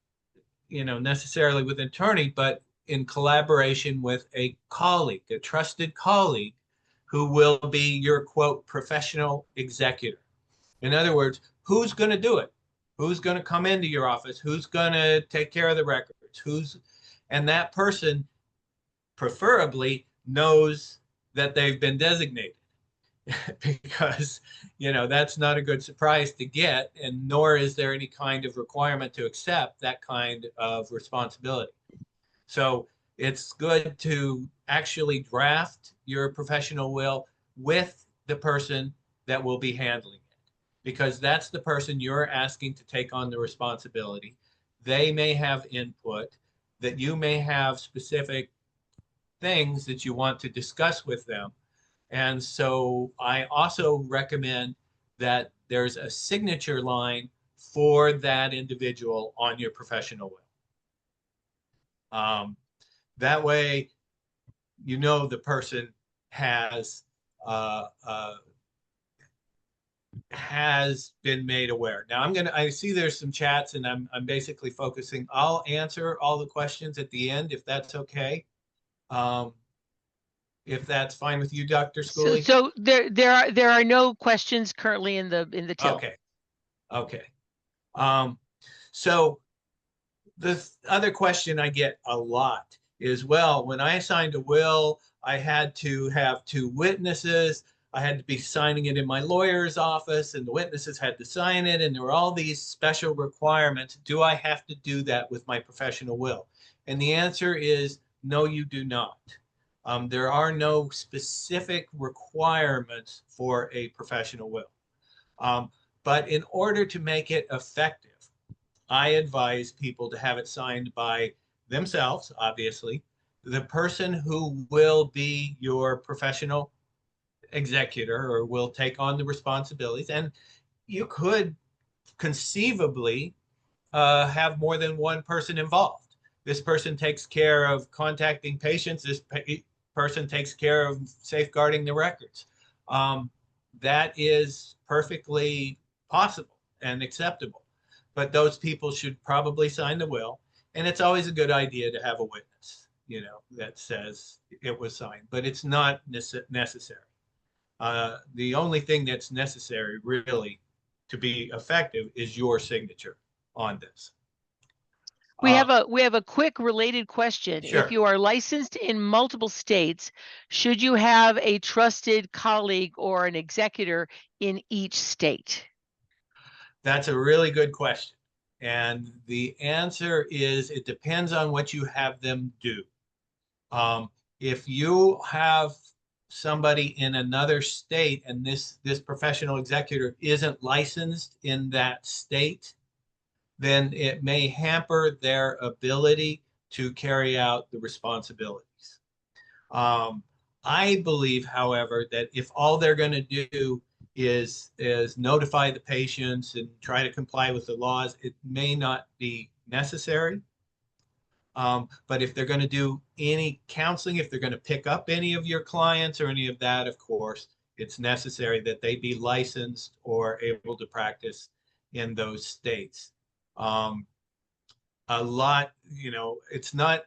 necessarily with an attorney, but in collaboration with a colleague, a trusted colleague, who will be your, quote, professional executor. In other words, who's going to do it? Who's going to come into your office? Who's going to take care of the records? And that person preferably knows that they've been designated, because, that's not a good surprise to get, and nor is there any kind of requirement to accept that kind of responsibility. So it's good to actually draft your professional will with the person that will be handling it, because that's the person you're asking to take on the responsibility. They may have input, that you may have specific things that you want to discuss with them. And so I also recommend that there's a signature line for that individual on your professional will. That way, the person has been made aware. Now I see there's some chats, and I'm basically focusing. I'll answer all the questions at the end, if that's okay. If that's fine with you, Dr. Schooley. So there are no questions currently in the till. Okay. So the other question I get a lot is, well, when I signed a will, I had to have 2 witnesses. I had to be signing it in my lawyer's office, and the witnesses had to sign it, and there were all these special requirements. Do I have to do that with my professional will? And the answer is no, you do not. There are no specific requirements for a professional will. But in order to make it effective, I advise people to have it signed by themselves, obviously, the person who will be your professional executor or will take on the responsibilities. And you could conceivably have more than one person involved. This person takes care of contacting patients. This person takes care of safeguarding the records. That is perfectly possible and acceptable. But those people should probably sign the will. And it's always a good idea to have a witness, you know, that says it was signed, but it's not necessary. The only thing that's necessary really to be effective is your signature on this. We have a quick related question. Sure. If you are licensed in multiple states, should you have a trusted colleague or an executor in each state? That's a really good question. And the answer is it depends on what you have them do. If you have somebody in another state and this professional executor isn't licensed in that state, then it may hamper their ability to carry out the responsibilities. I believe, however, that if all they're going to do is notify the patients and try to comply with the laws, it may not be necessary. But if they're going to do any counseling, if they're going to pick up any of your clients or any of that, of course, it's necessary that they be licensed or able to practice in those states. A lot, you know, it's not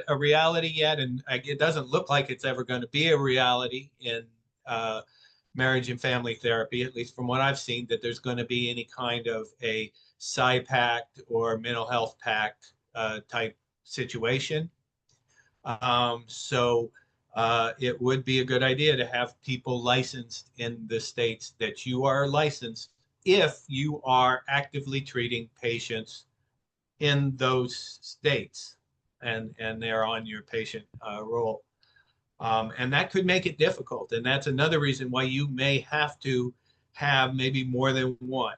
a reality yet, and it doesn't look like it's ever going to be a reality in marriage and family therapy, at least from what I've seen, that there's going to be any kind of a PSI-pact or mental health pact type situation. So it would be a good idea to have people licensed in the states that you are licensed if you are actively treating patients in those states and they're on your patient roll. And that could make it difficult. And that's another reason why you may have to have maybe more than one.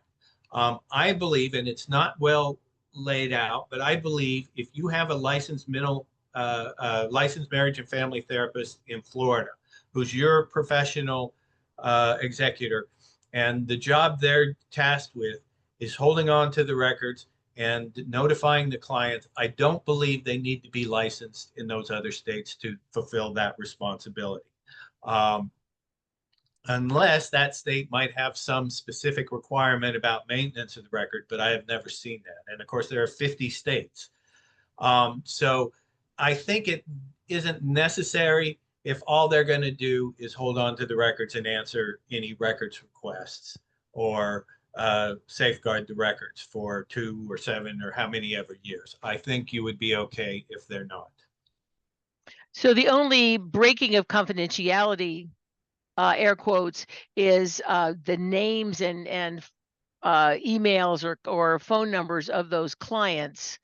I believe, and it's not well laid out, but I believe if you have a licensed licensed marriage and family therapist in Florida, who's your professional executor, and the job they're tasked with is holding on to the records and notifying the clients, I don't believe they need to be licensed in those other states to fulfill that responsibility. Unless that state might have some specific requirement about maintenance of the record, but I have never seen that. And of course, there are 50 states. So I think it isn't necessary if all they're going to do is hold on to the records and answer any records requests or safeguard the records for 2 or 7 or how many ever years. I think you would be okay if they're not. So the only breaking of confidentiality, air quotes, is the names and emails or phone numbers of those clients,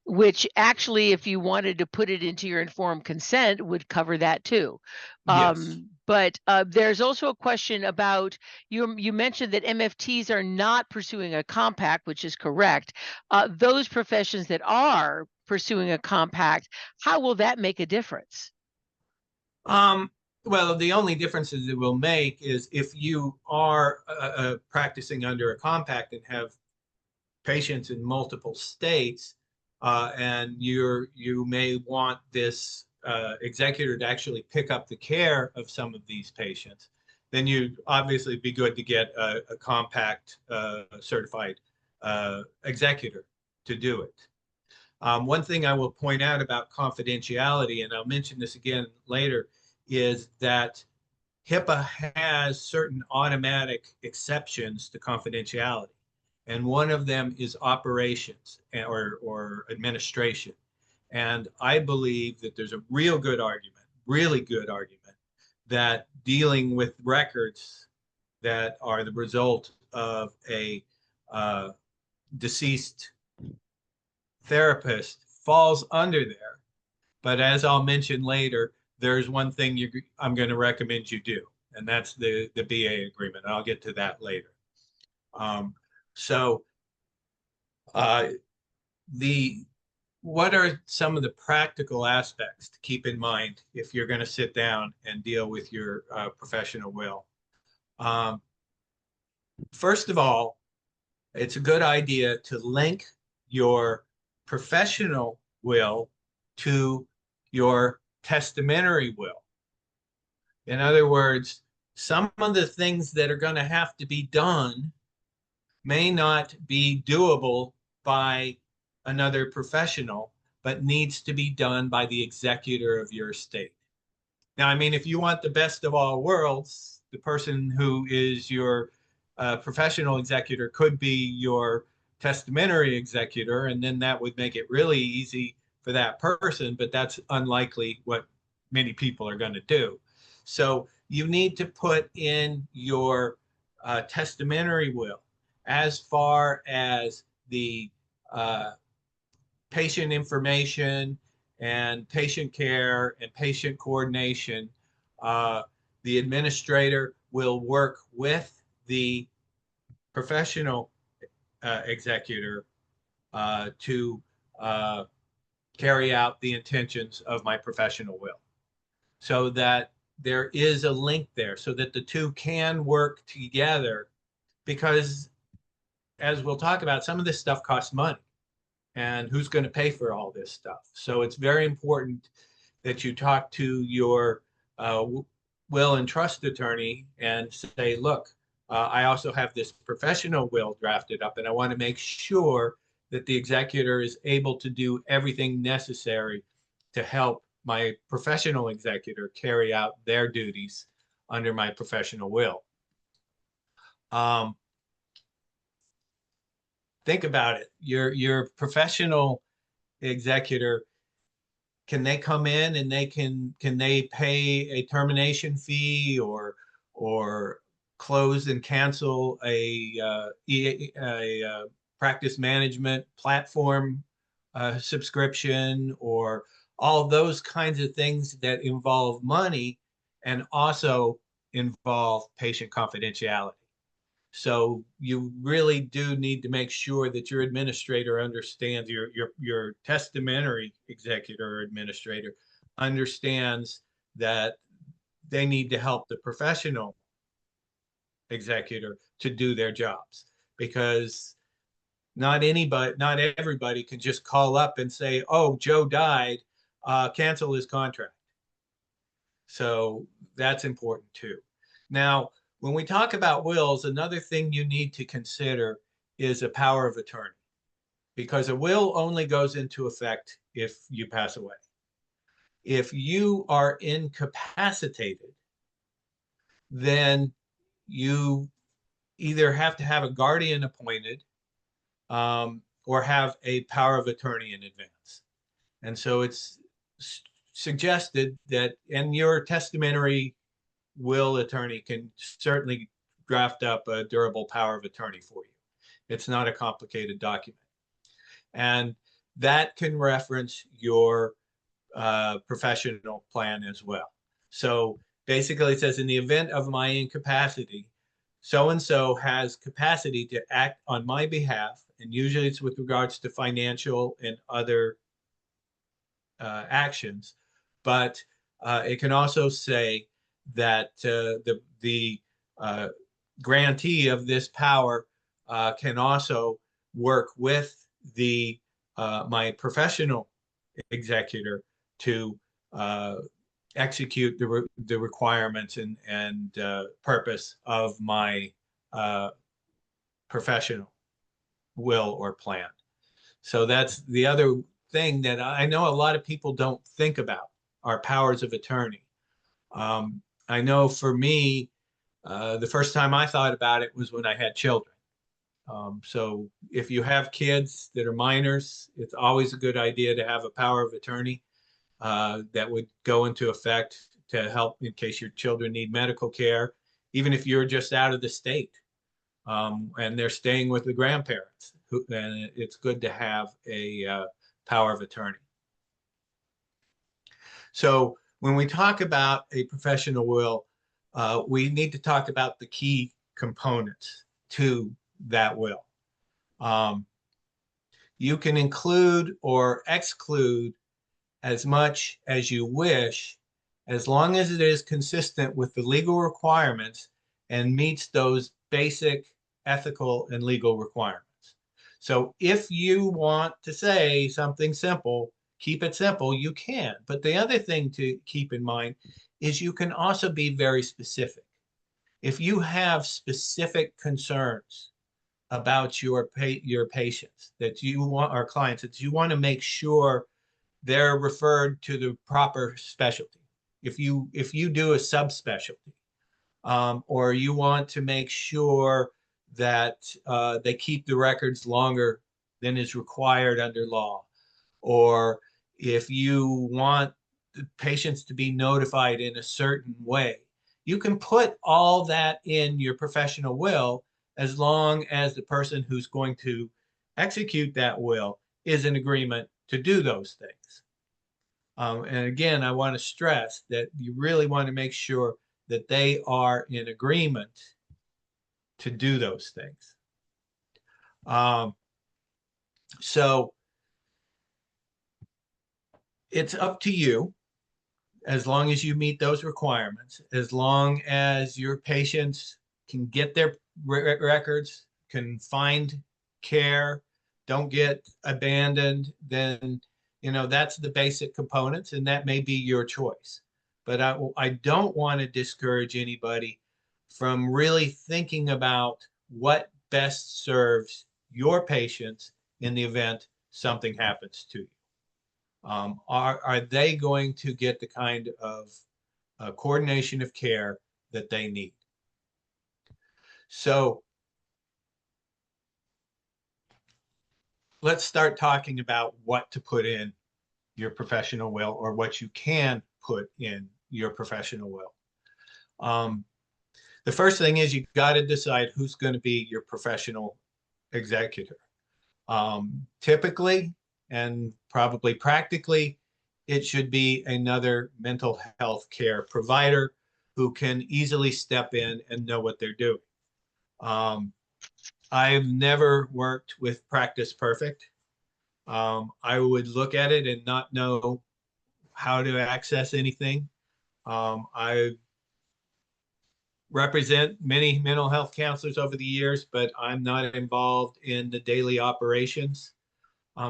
which actually, if you wanted to put it into your informed consent, would cover that too. Yes. But there's also a question about, you mentioned that MFTs are not pursuing a compact, which is correct. Those professions that are pursuing a compact, how will that make a difference? Well, the only differences it will make is if you are practicing under a compact and have patients in multiple states, and you may want this executor to actually pick up the care of some of these patients, then you'd obviously be good to get a compact certified executor to do it. One thing I will point out about confidentiality, and I'll mention this again later, is that HIPAA has certain automatic exceptions to confidentiality. And one of them is operations or administration. And I believe that there's a really good argument, that dealing with records that are the result of a deceased therapist falls under there. But as I'll mention later, there's one thing I'm going to recommend you do, and that's the BA agreement. I'll get to that later. So the what are some of the practical aspects to keep in mind if you're going to sit down and deal with your professional will? First of all, it's a good idea to link your professional will to your testamentary will. In other words, some of the things that are going to have to be done may not be doable by another professional, but needs to be done by the executor of your estate. Now, I mean, if you want the best of all worlds, the person who is your professional executor could be your testamentary executor, and then that would make it really easy for that person, but that's unlikely what many people are going to do. So you need to put in your testamentary will as far as the patient information and patient care and patient coordination. The administrator will work with the professional executor to carry out the intentions of my professional will, so that there is a link there, so that the two can work together. Because as we'll talk about, some of this stuff costs money, and who's going to pay for all this stuff? So it's very important that you talk to your will and trust attorney and say, look, I also have this professional will drafted up, and I want to make sure that the executor is able to do everything necessary to help my professional executor carry out their duties under my professional will. Think about it. Your professional executor, can they come in and can they pay a termination fee or close and cancel a practice management platform subscription, or all those kinds of things that involve money and also involve patient confidentiality? So you really do need to make sure that your administrator understands, your testamentary executor or administrator understands that they need to help the professional executor to do their jobs, because not everybody can just call up and say, oh, Joe died, cancel his contract. So that's important too. Now, when we talk about wills, another thing you need to consider is a power of attorney, because a will only goes into effect if you pass away. If you are incapacitated, then you either have to have a guardian appointed or have a power of attorney in advance. And so it's suggested that, and your testamentary will attorney can certainly draft up a durable power of attorney for you. It's not a complicated document. And that can reference your professional plan as well. So basically it says, in the event of my incapacity, so-and-so has capacity to act on my behalf, and usually it's with regards to financial and other actions. But it can also say that the grantee of this power can also work with the my professional executor to execute the requirements and purpose of my professional will or plan. So that's the other thing that I know a lot of people don't think about, are powers of attorney. I know for me, the first time I thought about it was when I had children. So if you have kids that are minors, it's always a good idea to have a power of attorney that would go into effect to help in case your children need medical care, even if you're just out of the state and they're staying with the grandparents. Then it's good to have a power of attorney. So when we talk about a professional will, we need to talk about the key components to that will. You can include or exclude as much as you wish, as long as it is consistent with the legal requirements and meets those basic ethical and legal requirements. So if you want to say something simple, keep it simple, you can. But the other thing to keep in mind is you can also be very specific. If you have specific concerns about your patients that you want, our clients, that you want to make sure they're referred to the proper specialty. If you do a subspecialty, or you want to make sure that they keep the records longer than is required under law, or if you want the patients to be notified in a certain way, you can put all that in your professional will, as long as the person who's going to execute that will is in agreement to do those things. And again, I want to stress that you really want to make sure that they are in agreement to do those things. So it's up to you, as long as you meet those requirements, as long as your patients can get their records, can find care, don't get abandoned, then, you know, that's the basic components, and that may be your choice. But I don't want to discourage anybody from really thinking about what best serves your patients in the event something happens to you. Are they going to get the kind of coordination of care that they need? So let's start talking about what to put in your professional will, or what you can put in your professional will. The first thing is you got to decide who's going to be your professional executor. Typically, and probably practically, it should be another mental health care provider who can easily step in and know what they're doing. I've never worked with Practice Perfect. I would look at it and not know how to access anything. I represent many mental health counselors over the years, but I'm not involved in the daily operations.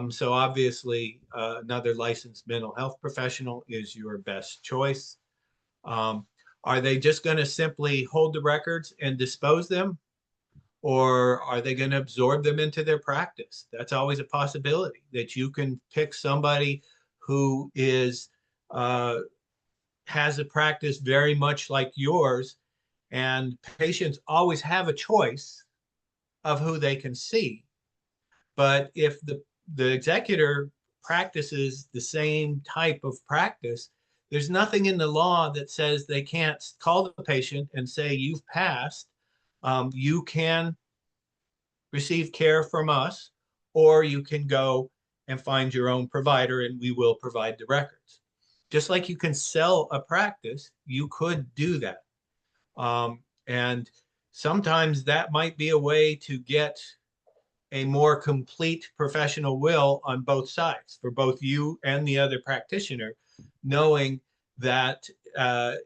So obviously, another licensed mental health professional is your best choice. Are they just going to simply hold the records and dispose them? Or are they going to absorb them into their practice? That's always a possibility, that you can pick somebody who is has a practice very much like yours, and patients always have a choice of who they can see. But if the executor practices the same type of practice, there's nothing in the law that says they can't call the patient and say, you've passed, you can receive care from us, or you can go and find your own provider and we will provide the records. Just like you can sell a practice, you could do that. And sometimes that might be a way to get a more complete professional will on both sides, for both you and the other practitioner, knowing that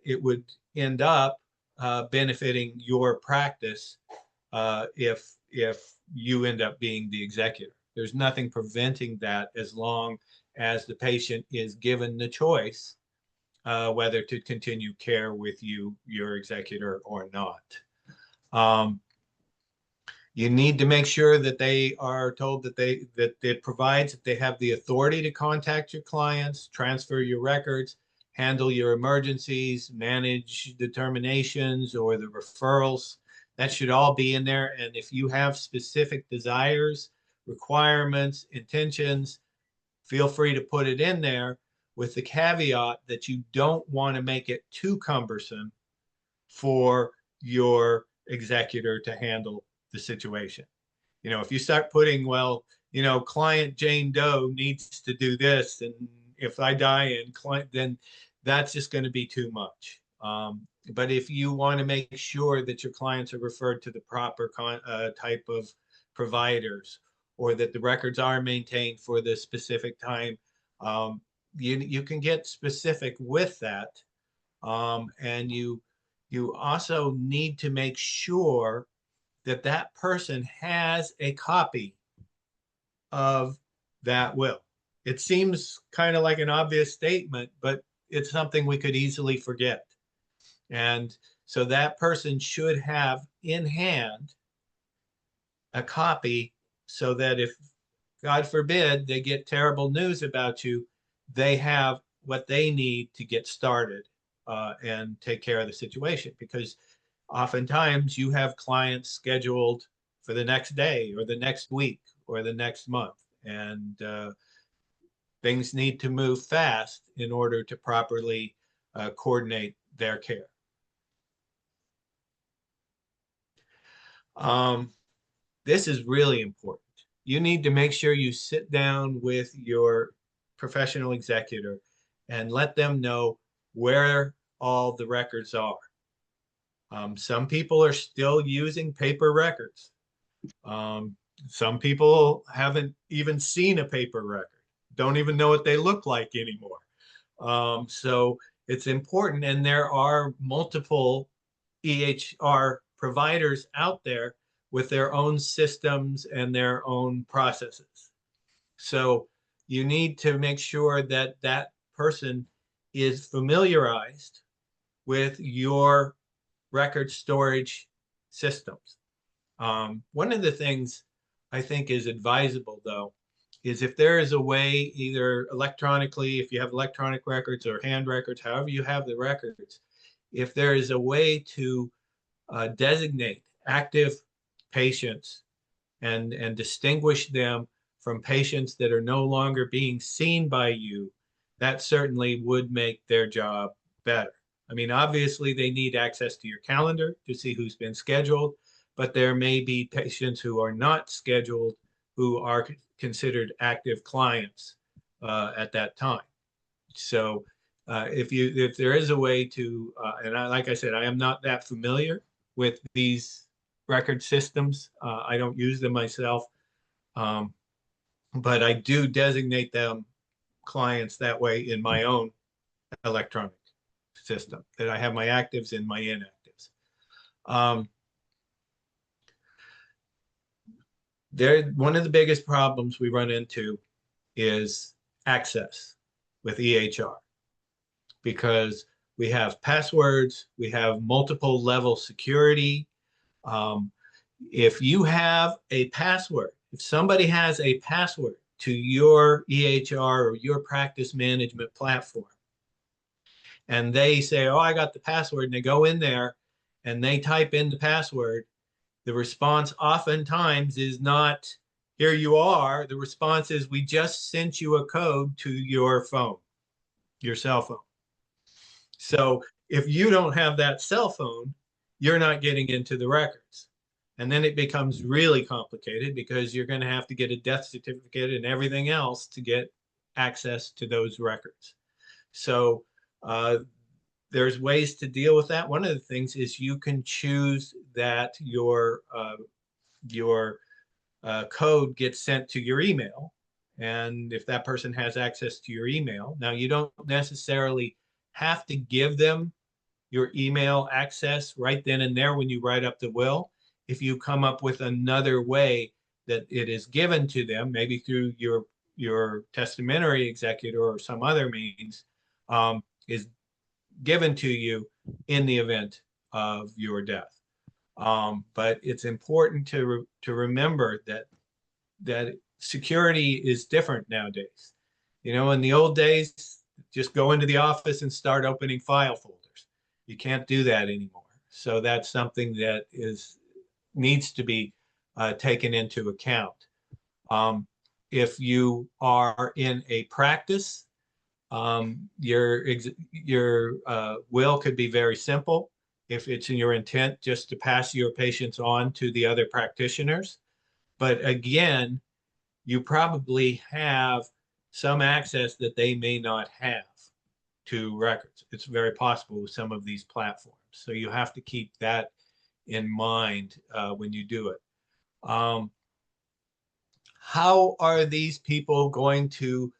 it would end up benefiting your practice if you end up being the executor. There's nothing preventing that, as long as the patient is given the choice whether to continue care with you, your executor, or not. You need to make sure that they are told that it provides that they have the authority to contact your clients, transfer your records, handle your emergencies, manage determinations or the referrals. That should all be in there. And if you have specific desires, requirements, intentions, feel free to put it in there, with the caveat that you don't want to make it too cumbersome for your executor to handle the situation. You know, if you start putting, well, you know, client Jane Doe needs to do this, and if I die and client, then that's just going to be too much. But if you want to make sure that your clients are referred to the proper type of providers, or that the records are maintained for the specific time. You can get specific with that. And you also need to make sure that that person has a copy of that will. It seems kind of like an obvious statement, but it's something we could easily forget. And so that person should have in hand a copy, so that if, God forbid, they get terrible news about you, they have what they need to get started and take care of the situation. Because oftentimes you have clients scheduled for the next day or the next week or the next month, and things need to move fast in order to properly coordinate their care. This is really important. You need to make sure you sit down with your professional executor and let them know where all the records are. Some people are still using paper records. Some people haven't even seen a paper record, don't even know what they look like anymore. So it's important, and there are multiple EHR providers out there with their own systems and their own processes. So you need to make sure that that person is familiarized with your record storage systems. One of the things I think is advisable, though, is if there is a way, either electronically, if you have electronic records or hand records, however you have the records, if there is a way to designate active patients and distinguish them from patients that are no longer being seen by you, that certainly would make their job better. I mean, obviously they need access to your calendar to see who's been scheduled, but there may be patients who are not scheduled who are considered active clients at that time. So if there is a way to, and like I said, I am not that familiar with these record systems. I don't use them myself, but I do designate them clients that way in my own electronic system, that I have my actives and my inactives. One of the biggest problems we run into is access with EHR, because we have passwords, we have multiple level security. If you have a password, if somebody has a password to your EHR or your practice management platform, and they say, oh, I got the password, and they go in there and they type in the password, the response oftentimes is not, here you are. The response is, we just sent you a code to your phone, your cell phone. So if you don't have that cell phone, you're not getting into the records. And then it becomes really complicated, because you're going to have to get a death certificate and everything else to get access to those records. So there's ways to deal with that. One of the things is you can choose that your code gets sent to your email. And if that person has access to your email, now you don't necessarily have to give them your email access right then and there when you write up the will. If you come up with another way that it is given to them, maybe through your testamentary executor or some other means, is given to you in the event of your death. But it's important to remember that security is different nowadays. You know, in the old days, just go into the office and start opening file folders. You can't do that anymore. So that's something that needs to be taken into account. If you are in a practice, your will could be very simple. If it's in your intent just to pass your patients on to the other practitioners. But again, you probably have some access that they may not have to records. It's very possible with some of these platforms. So you have to keep that in mind when you do it. how are these people going to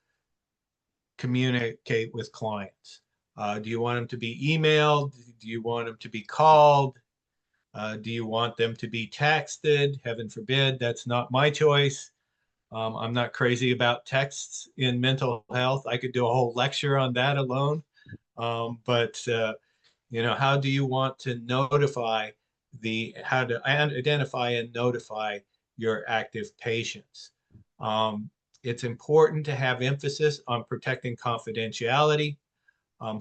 communicate with clients? Do you want them to be emailed? Do you want them to be called? Do you want them to be texted? Heaven forbid, that's not my choice. I'm not crazy about texts in mental health. I could do a whole lecture on that alone. But how do you want to notify how to identify and notify your active patients? It's important to have emphasis on protecting confidentiality.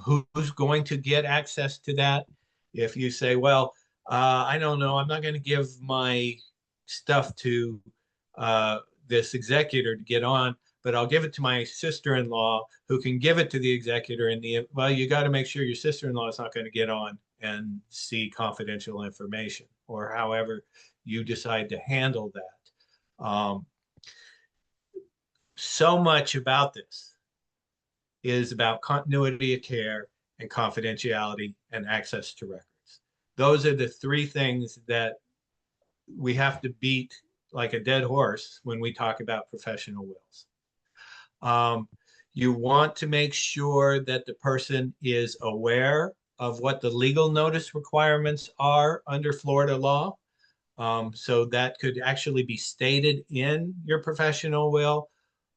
Who's going to get access to that? If you say, well, I don't know, I'm not going to give my stuff to this executor to get on, but I'll give it to my sister-in-law who can give it to the executor. Well, you got to make sure your sister-in-law is not going to get on and see confidential information, or however you decide to handle that. So much about this is about continuity of care and confidentiality and access to records. Those are the three things that we have to beat like a dead horse when we talk about professional wills. You want to make sure that the person is aware of what the legal notice requirements are under Florida law. So that could actually be stated in your professional will,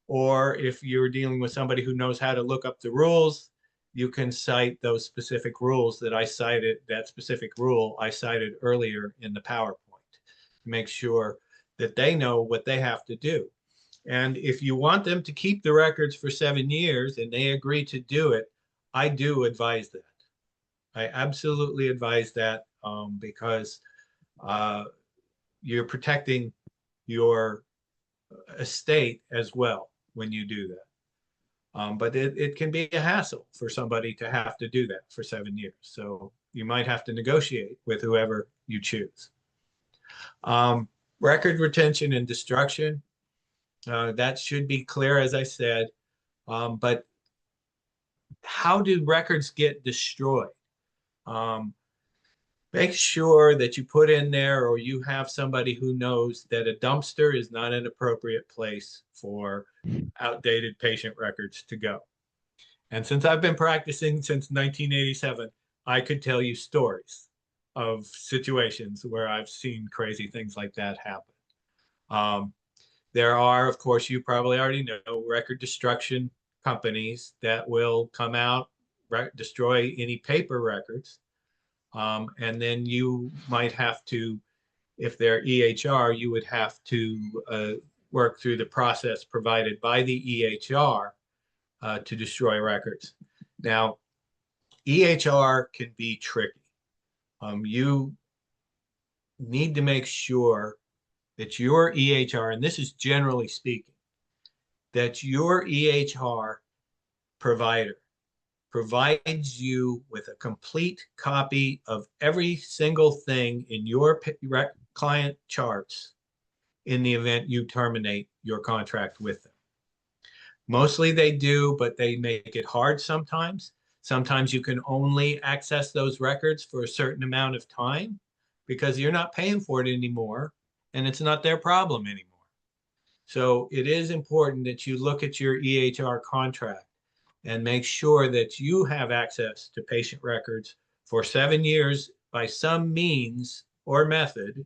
or if you're dealing with somebody who knows how to look up the rules, you can cite those specific rules that I cited, that specific rule I cited earlier in the PowerPoint. Make sure that they know what they have to do. And if you want them to keep the records for 7 years and they agree to do it, I do advise that. I absolutely advise that because you're protecting your estate as well when you do that. But it can be a hassle for somebody to have to do that for 7 years. So you might have to negotiate with whoever you choose. Record retention and destruction, that should be clear, as I said. But how do records get destroyed? Make sure that you put in there, or you have somebody who knows that a dumpster is not an appropriate place for outdated patient records to go. And since I've been practicing since 1987, I could tell you stories of situations where I've seen crazy things like that happen. There are, of course, you probably already know, record destruction companies that will come out, destroy any paper records. And then you might have to, if they're EHR, you would have to work through the process provided by the EHR to destroy records. Now, EHR can be tricky. You need to make sure that your EHR, and this is generally speaking, that your EHR provider provides you with a complete copy of every single thing in your client charts in the event you terminate your contract with them. Mostly they do, but they make it hard sometimes. Sometimes you can only access those records for a certain amount of time because you're not paying for it anymore and it's not their problem anymore. So it is important that you look at your EHR contract and make sure that you have access to patient records for 7 years by some means or method,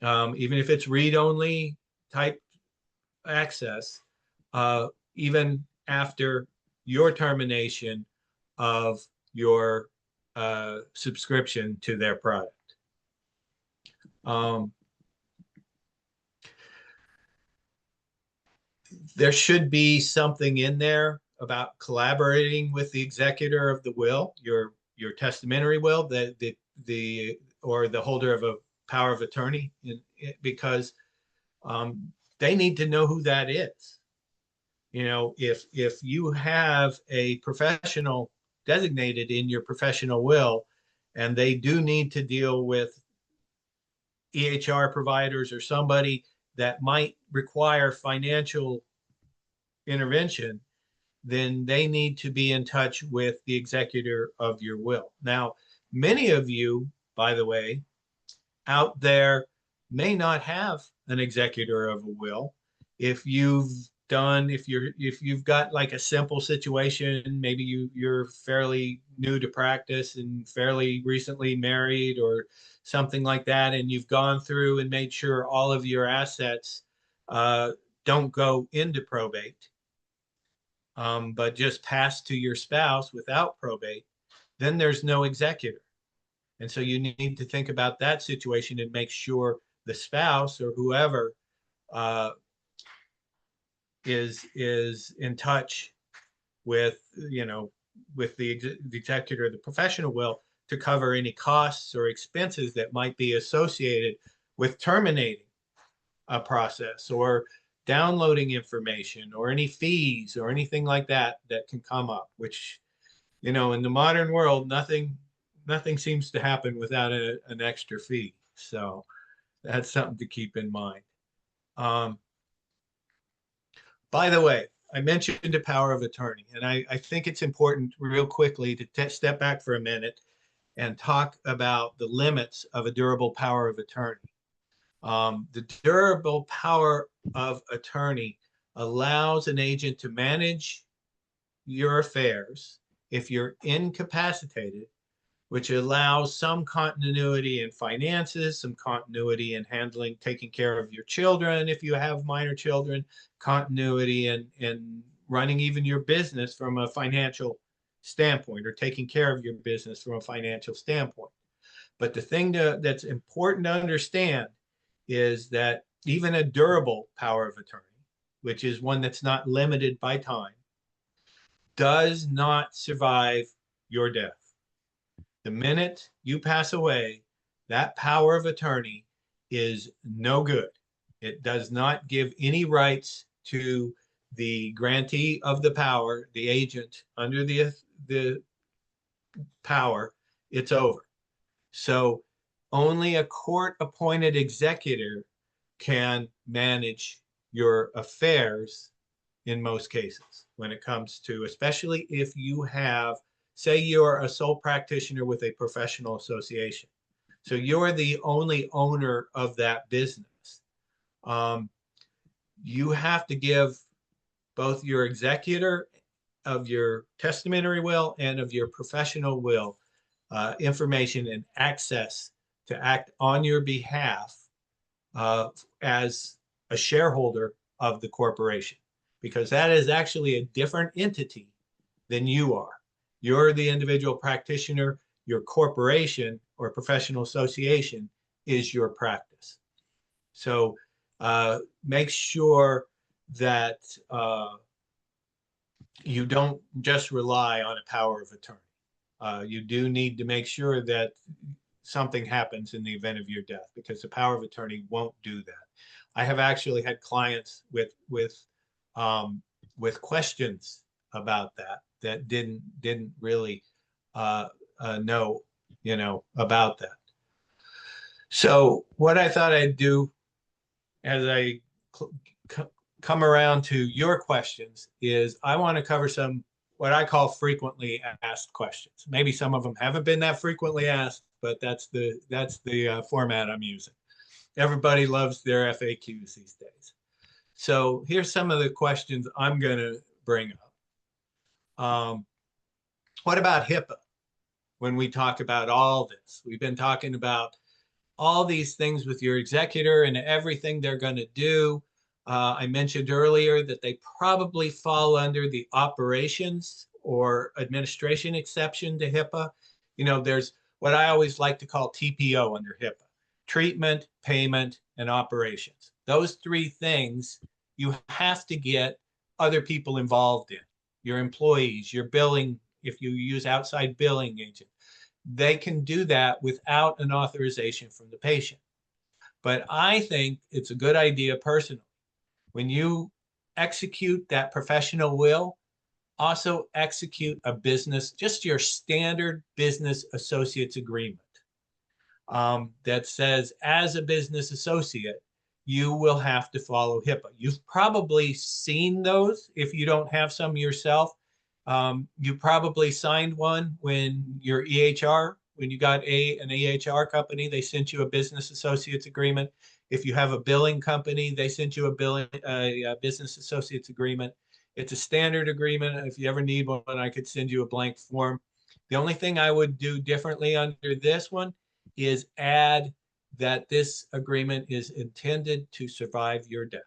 even if it's read-only type access, even after your termination of your subscription to their product. There should be something in there about collaborating with the executor of the will, your testamentary will, or the holder of a power of attorney, because they need to know who that is. You know, if you have a professional designated in your professional will, and they do need to deal with EHR providers or somebody that might require financial intervention, then they need to be in touch with the executor of your will. Now, many of you, by the way, out there may not have an executor of a will. if you've got like a simple situation, maybe you're fairly new to practice and fairly recently married or something like that, and you've gone through and made sure all of your assets don't go into probate, but just pass to your spouse without probate, then there's no executor. And so you need to think about that situation and make sure the spouse or whoever is in touch with, with the executor of the professional will to cover any costs or expenses that might be associated with terminating a process or downloading information or any fees or anything like that that can come up, which, in the modern world, nothing seems to happen without an extra fee. So that's something to keep in mind. By the way, I mentioned the power of attorney, and I think it's important real quickly to step back for a minute and talk about the limits of a durable power of attorney. The durable power of attorney allows an agent to manage your affairs if you're incapacitated, which allows some continuity in finances, some continuity in handling, taking care of your children if you have minor children, continuity in running even your business from a financial standpoint, or taking care of your business from a financial standpoint. But the thing that's important to understand is that even a durable power of attorney, which is one that's not limited by time, does not survive your death. The minute you pass away, that power of attorney is no good. It does not give any rights to the grantee of the power, the agent under the power. It's over. So only a court-appointed executor can manage your affairs in most cases when it comes to, especially if you have, say you're a sole practitioner with a professional association. So you're the only owner of that business. You have to give both your executor of your testamentary will and of your professional will information and access to act on your behalf as a shareholder of the corporation, because that is actually a different entity than you are. You're the individual practitioner. Your corporation or professional association is your practice. So make sure that you don't just rely on a power of attorney. You do need to make sure that something happens in the event of your death, because the power of attorney won't do that. I have actually had clients with questions about that didn't really know about that. So what I thought I'd do as I come around to your questions is I want to cover some what I call frequently asked questions. Maybe some of them haven't been that frequently asked, but that's the format I'm using. Everybody loves their FAQs these days. So here's some of the questions I'm going to bring up. What about HIPAA? When we talk about all this, we've been talking about all these things with your executor and everything they're going to do. I mentioned earlier that they probably fall under the operations or administration exception to HIPAA. There's what I always like to call TPO under HIPAA: treatment, payment, and operations. Those three things you have to get other people involved in. Your employees, your billing, if you use outside billing agent, they can do that without an authorization from the patient. But I think it's a good idea personally, when you execute that professional will, also execute a business, just your standard business associates agreement that says, as a business associate, you will have to follow HIPAA. You've probably seen those if you don't have some yourself. You probably signed one when your EHR when you got an EHR company, they sent you a business associates agreement. If you have a billing company, they sent you a business associates agreement. It's a standard agreement. If you ever need one, I could send you a blank form. The only thing I would do differently under this one is add that this agreement is intended to survive your death,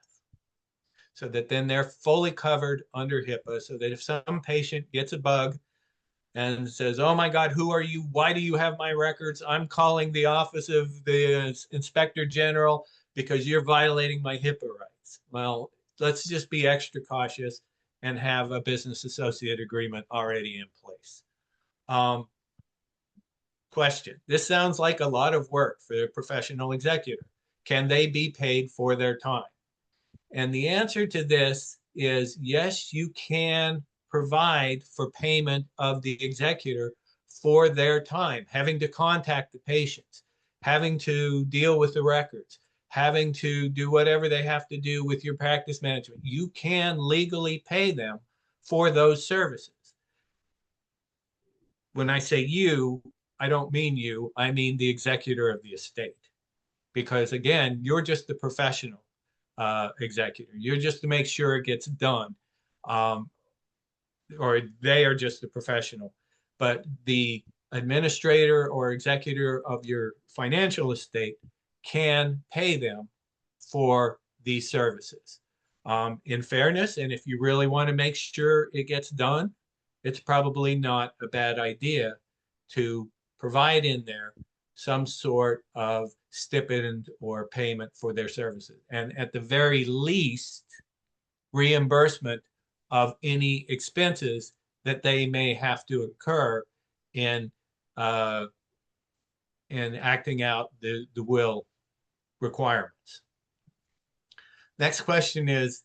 so that then they're fully covered under HIPAA, so that if some patient gets a bug and says, oh my God, who are you? Why do you have my records? I'm calling the office of the Inspector General because you're violating my HIPAA rights. Well, let's just be extra cautious and have a business associate agreement already in place. Question. This sounds like a lot of work for a professional executor. Can they be paid for their time? And the answer to this is yes, you can provide for payment of the executor for their time, having to contact the patients, having to deal with the records, having to do whatever they have to do with your practice management. You can legally pay them for those services. When I say you, I don't mean you, I mean the executor of the estate. Because again, you're just the professional executor. You're just to make sure it gets done. Or they are just the professional. But the administrator or executor of your financial estate can pay them for these services. In fairness, and if you really want to make sure it gets done, it's probably not a bad idea to provide in there some sort of stipend or payment for their services. And at the very least, reimbursement of any expenses that they may have to incur in acting out the will requirements. Next question is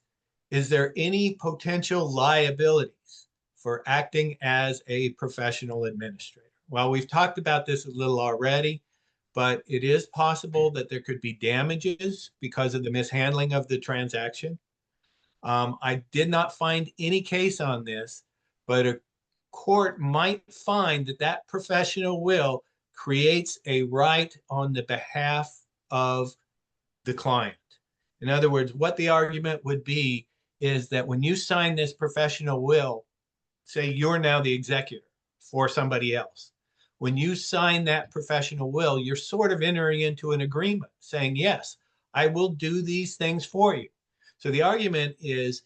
there any potential liabilities for acting as a professional administrator? Well, we've talked about this a little already, but it is possible that there could be damages because of the mishandling of the transaction. I did not find any case on this, but a court might find that that professional will creates a right on the behalf of the client. In other words, what the argument would be is that when you sign this professional will, say you're now the executor for somebody else. When you sign that professional will, you're sort of entering into an agreement saying, yes, I will do these things for you. So the argument is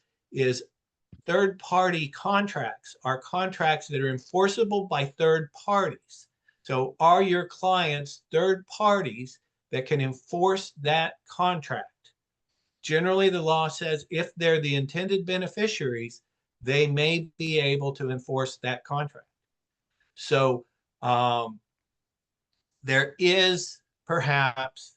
third-party contracts are contracts that are enforceable by third parties. So are your clients third parties that can enforce that contract? Generally, the law says if they're the intended beneficiaries, they may be able to enforce that contract. So there is perhaps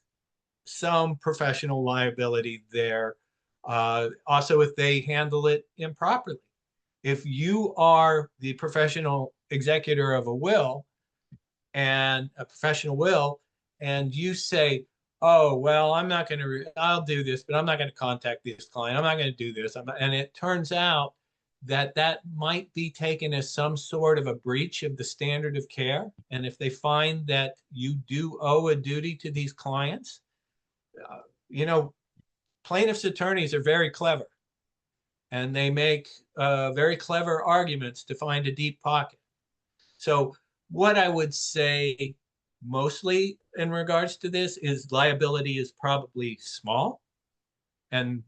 some professional liability there. Also, if they handle it improperly. If you are the professional executor of a will and a professional will, and you say, oh, well, I'm not going to, I'll do this, but I'm not going to contact this client. I'm not going to do this. And it turns out that that might be taken as some sort of a breach of the standard of care. And if they find that you do owe a duty to these clients, you know, plaintiffs' attorneys are very clever, and they make very clever arguments to find a deep pocket. So what I would say mostly in regards to this is liability is probably small and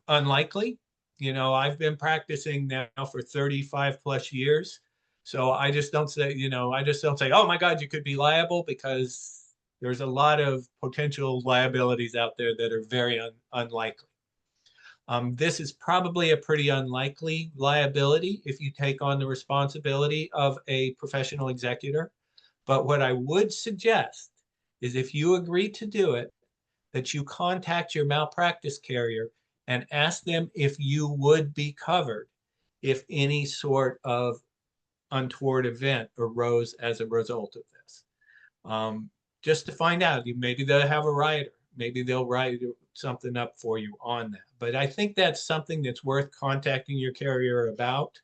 unlikely. You know, I've been practicing now for 35 plus years. So I just don't say, you know, I just don't say, oh my God, you could be liable, because there's a lot of potential liabilities out there that are very unlikely. This is probably a pretty unlikely liability if you take on the responsibility of a professional executor. But what I would suggest is if you agree to do it, that you contact your malpractice carrier and ask them if you would be covered if any sort of untoward event arose as a result of this. Just to find out, maybe they'll have a rider, maybe they'll write something up for you on that. But I think that's something that's worth contacting your carrier about.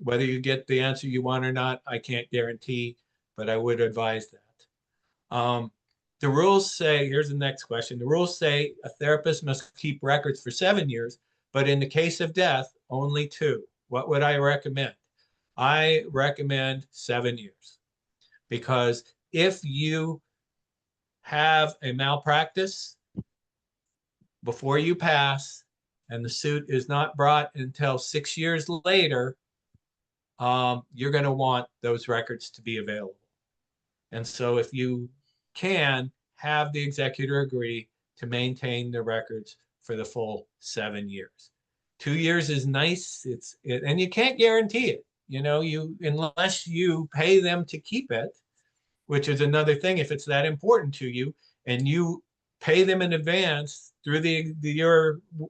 Whether you get the answer you want or not, I can't guarantee, but I would advise that. The rules say, here's the next question. The rules say a therapist must keep records for 7 years, but in the case of death, only 2. What would I recommend? I recommend 7 years, because if you have a malpractice before you pass and the suit is not brought until 6 years later, you're going to want those records to be available. And so if you can, have the executor agree to maintain the records for the full 7 years. 2 years is nice. And you can't guarantee it. You know, unless you pay them to keep it, which is another thing. If it's that important to you and you pay them in advance through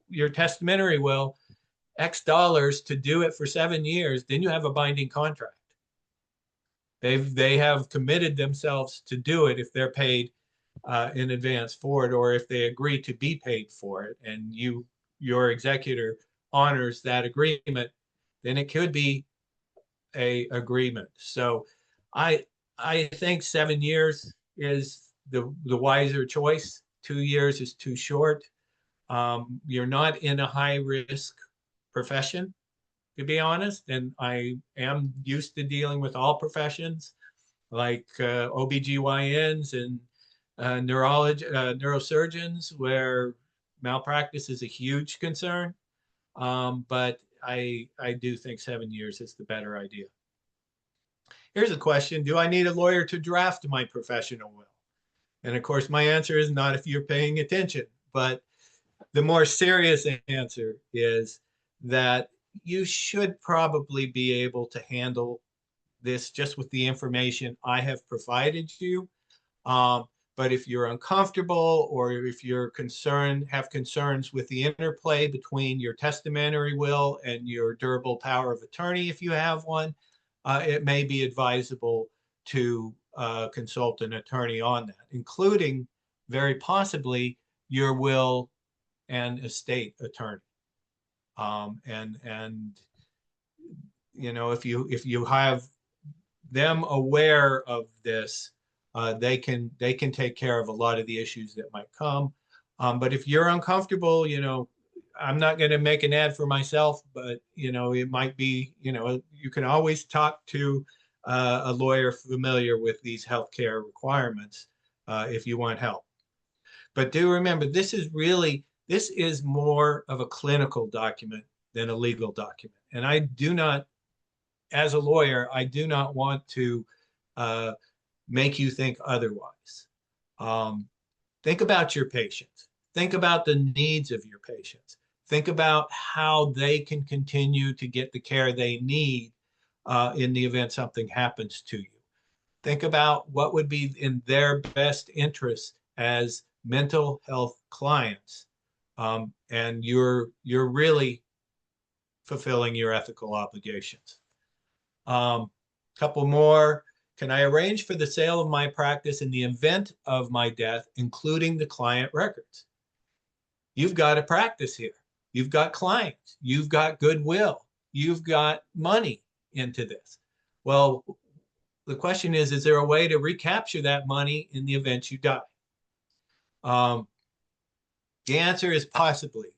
your testamentary will, X dollars to do it for 7 years, then you have a binding contract. They have committed themselves to do it if they're paid in advance for it, or if they agree to be paid for it, and your executor honors that agreement, then it could be a agreement. So I think 7 years is the wiser choice. 2 years is too short. You're not in a high risk profession, to be honest, and I am used to dealing with all professions like OBGYNs and neurosurgeons, where malpractice is a huge concern. But I do think 7 years is the better idea. Here's a question. Do I need a lawyer to draft my professional will? And of course, my answer is not if you're paying attention. But the more serious answer is that you should probably be able to handle this just with the information I have provided you. But if you're uncomfortable, or if you're have concerns with the interplay between your testamentary will and your durable power of attorney, if you have one, it may be advisable to consult an attorney on that, including very possibly your will and estate attorney. And you know, if you have them aware of this, they can take care of a lot of the issues that might come. But if you're uncomfortable, you know, I'm not going to make an ad for myself, but you know, it might be, you know, you can always talk to a lawyer familiar with these healthcare requirements if you want help. But do remember, this is more of a clinical document than a legal document. And I do not, as a lawyer, I do not want to make you think otherwise. Think about your patients. Think about the needs of your patients. Think about how they can continue to get the care they need in the event something happens to you. Think about what would be in their best interest as mental health clients. And you're really fulfilling your ethical obligations. Couple more. Can I arrange for the sale of my practice in the event of my death, including the client records? You've got a practice here. You've got clients. You've got goodwill. You've got money into this. Well, the question is there a way to recapture that money in the event you die? The answer is possibly,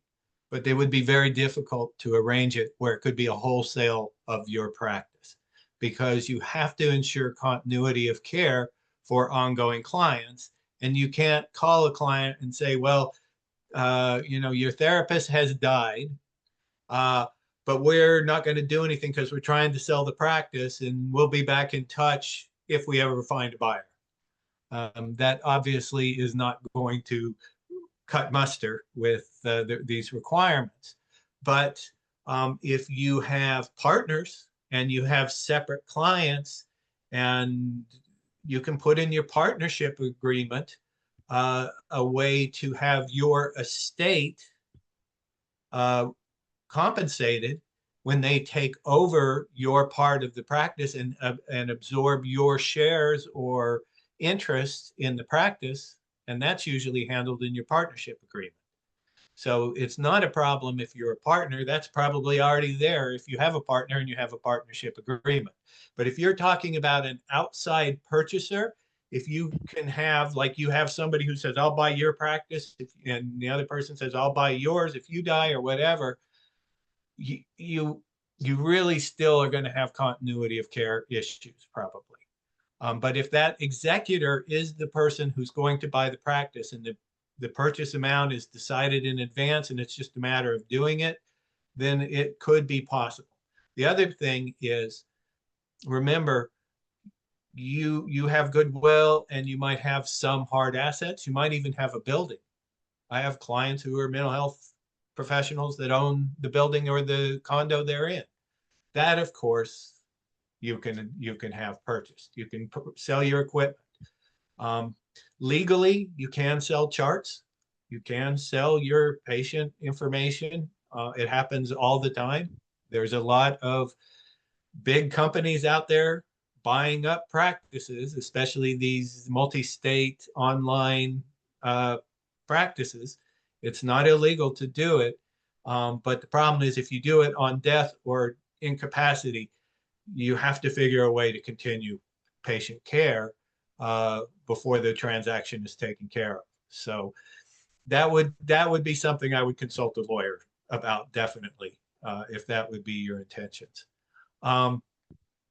but it would be very difficult to arrange it where it could be a wholesale of your practice, because you have to ensure continuity of care for ongoing clients. And you can't call a client and say, well, you know, your therapist has died, but we're not going to do anything because we're trying to sell the practice, and we'll be back in touch if we ever find a buyer. That obviously is not going to cut muster with these requirements. But if you have partners and you have separate clients, and you can put in your partnership agreement a way to have your estate compensated when they take over your part of the practice and absorb your shares or interest in the practice, and that's usually handled in your partnership agreement. So it's not a problem if you're a partner. That's probably already there if you have a partner and you have a partnership agreement. But if you're talking about an outside purchaser, if you can have, like you have somebody who says, I'll buy your practice, and the other person says, I'll buy yours if you die or whatever, you really still are going to have continuity of care issues probably. But if that executor is the person who's going to buy the practice and the purchase amount is decided in advance and it's just a matter of doing it, then it could be possible. The other thing is, remember, you have goodwill and you might have some hard assets. You might even have a building. I have clients who are mental health professionals that own the building or the condo they're in. That, of course, you can have purchased. You can sell your equipment. Legally, you can sell charts. You can sell your patient information. It happens all the time. There's a lot of big companies out there buying up practices, especially these multi-state online practices. It's not illegal to do it. But the problem is if you do it on death or incapacity, you have to figure a way to continue patient care before the transaction is taken care of. So that would be something I would consult a lawyer about, definitely, if that would be your intentions.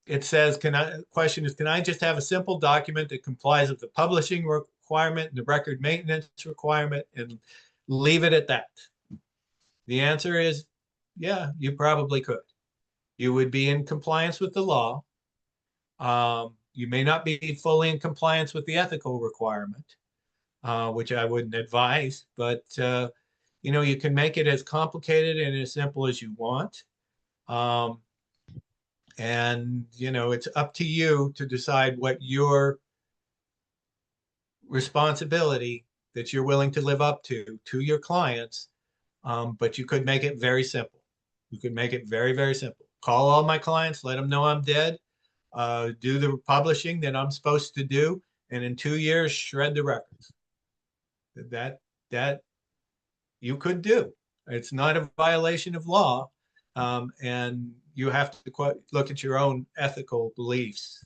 It says, question is, can I just have a simple document that complies with the publishing requirement and the record maintenance requirement and leave it at that? The answer is, yeah, you probably could. You would be in compliance with the law. You may not be fully in compliance with the ethical requirement, which I wouldn't advise, but you can make it as complicated and as simple as you want. And it's up to you to decide what your responsibility that you're willing to live up to your clients. But you could make it very simple. You could make it very, very simple. Call all my clients, let them know I'm dead, do the publishing that I'm supposed to do, and in 2 years, shred the records. That you could do. It's not a violation of law, and you have to look at your own ethical beliefs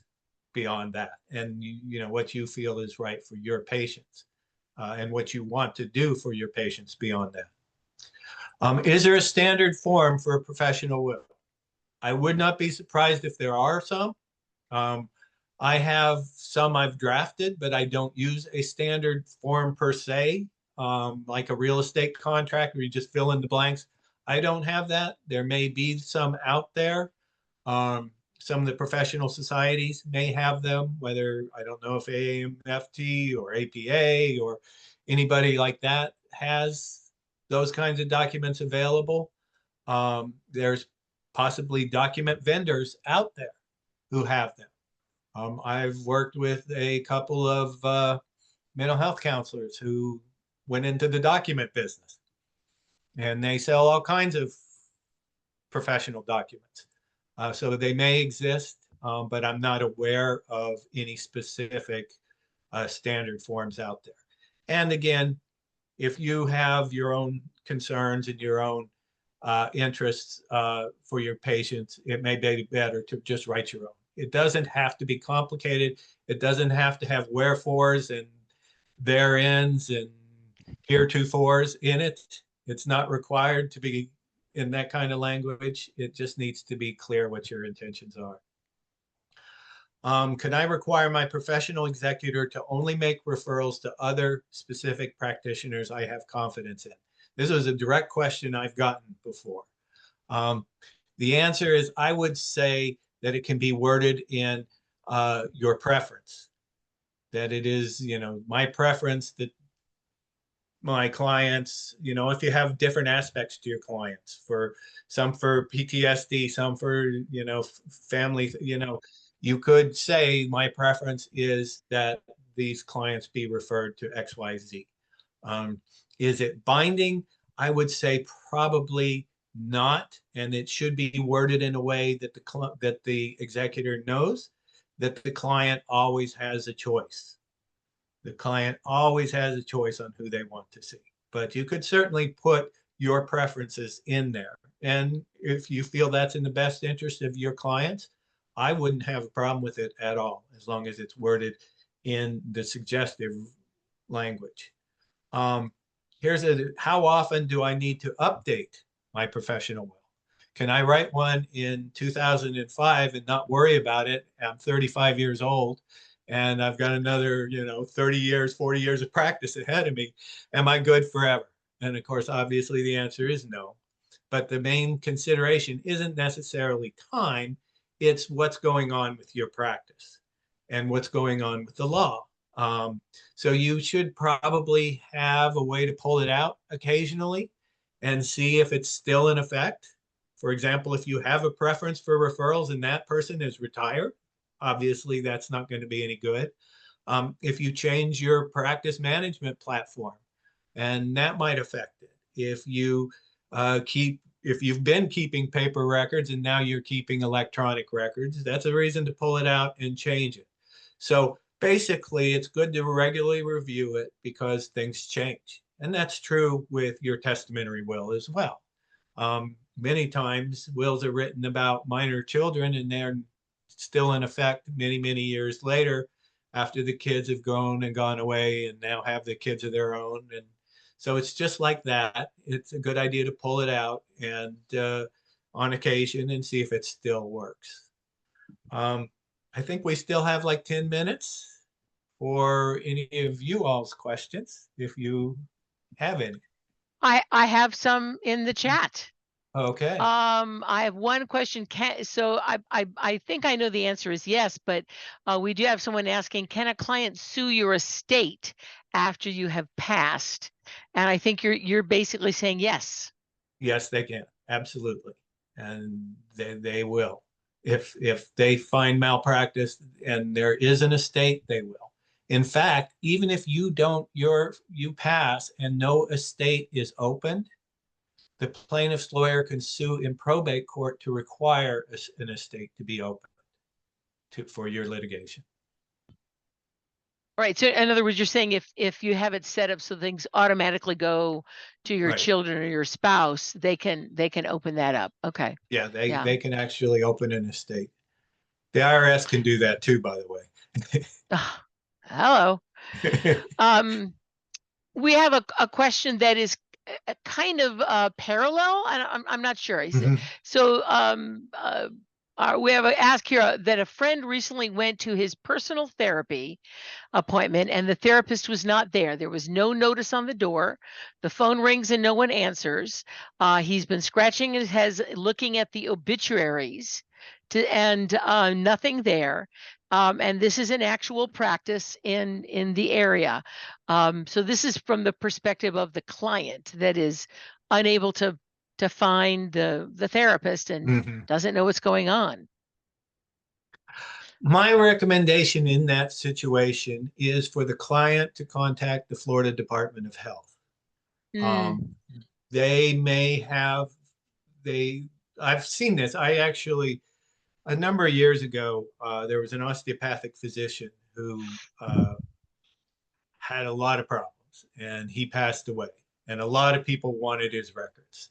beyond that, and what you feel is right for your patients, and what you want to do for your patients beyond that. Is there a standard form for a professional will? I would not be surprised if there are some. I have some I've drafted, but I don't use a standard form per se, like a real estate contract where you just fill in the blanks. I don't have that. There may be some out there. Some of the professional societies may have them, whether, I don't know if AMFT or APA or anybody like that has those kinds of documents available. There's possibly document vendors out there who have them. I've worked with a couple of mental health counselors who went into the document business, and they sell all kinds of professional documents. So they may exist, but I'm not aware of any specific standard forms out there. And again, if you have your own concerns and your own interests for your patients, it may be better to just write your own. It doesn't have to be complicated. It doesn't have to have wherefores and thereins and heretofores in it. It's not required to be in that kind of language. It just needs to be clear what your intentions are. Can I require my professional executor to only make referrals to other specific practitioners I have confidence in? This was a direct question I've gotten before. The answer is, I would say that it can be worded in your preference, that it is, my preference that my clients, if you have different aspects to your clients, for some for PTSD, some for, family, you could say my preference is that these clients be referred to XYZ. Is it binding? I would say probably not, and it should be worded in a way that the executor knows that the client always has a choice. The client always has a choice on who they want to see. but you could certainly put your preferences in there. And if you feel that's in the best interest of your clients, I wouldn't have a problem with it at all, as long as it's worded in the suggestive language. How often do I need to update my professional will? Can I write one in 2005 and not worry about it? I'm 35 years old and I've got another, 30 years, 40 years of practice ahead of me. Am I good forever? And of course, obviously the answer is no. But the main consideration isn't necessarily time, it's what's going on with your practice and what's going on with the law. So you should probably have a way to pull it out occasionally and see if it's still in effect. For example, if you have a preference for referrals and that person is retired, obviously that's not going to be any good. If you change your practice management platform, and that might affect it. If you've been keeping paper records and now you're keeping electronic records, that's a reason to pull it out and change it. So basically, it's good to regularly review it because things change. And that's true with your testamentary will as well. Many times wills are written about minor children and they're still in effect many, many years later after the kids have grown and gone away and now have the kids of their own. And so it's just like that. It's a good idea to pull it out and on occasion and see if it still works. I think we still have like 10 minutes for any of you all's questions, if you have any. I have some in the chat. Okay. I have one question. I think I know the answer is yes, but we do have someone asking, can a client sue your estate after you have passed? And I think you're basically saying yes. Yes, they can. Absolutely. And they will. If they find malpractice and there is an estate, they will. In fact, even if you pass and no estate is opened, the plaintiff's lawyer can sue in probate court to require an estate to be opened for your litigation. All right. So in other words, you're saying if you have it set up so things automatically go to your Right. children or your spouse, they can open that up. Okay. Yeah, they can actually open an estate. The IRS can do that too, by the way. Hello. We have a question that is kind of parallel, and I'm not sure. Mhm. So we have an ask here that a friend recently went to his personal therapy appointment and the therapist was not there. There was no notice on the door. The phone rings and no one answers. He's been scratching his head looking at the obituaries and nothing there. And this is an actual practice in the area. So this is from the perspective of the client that is unable to find the therapist and doesn't know what's going on. My recommendation in that situation is for the client to contact the Florida Department of Health. They may have, I've seen this. I actually, a number of years ago, there was an osteopathic physician who had a lot of problems and he passed away. And a lot of people wanted his records.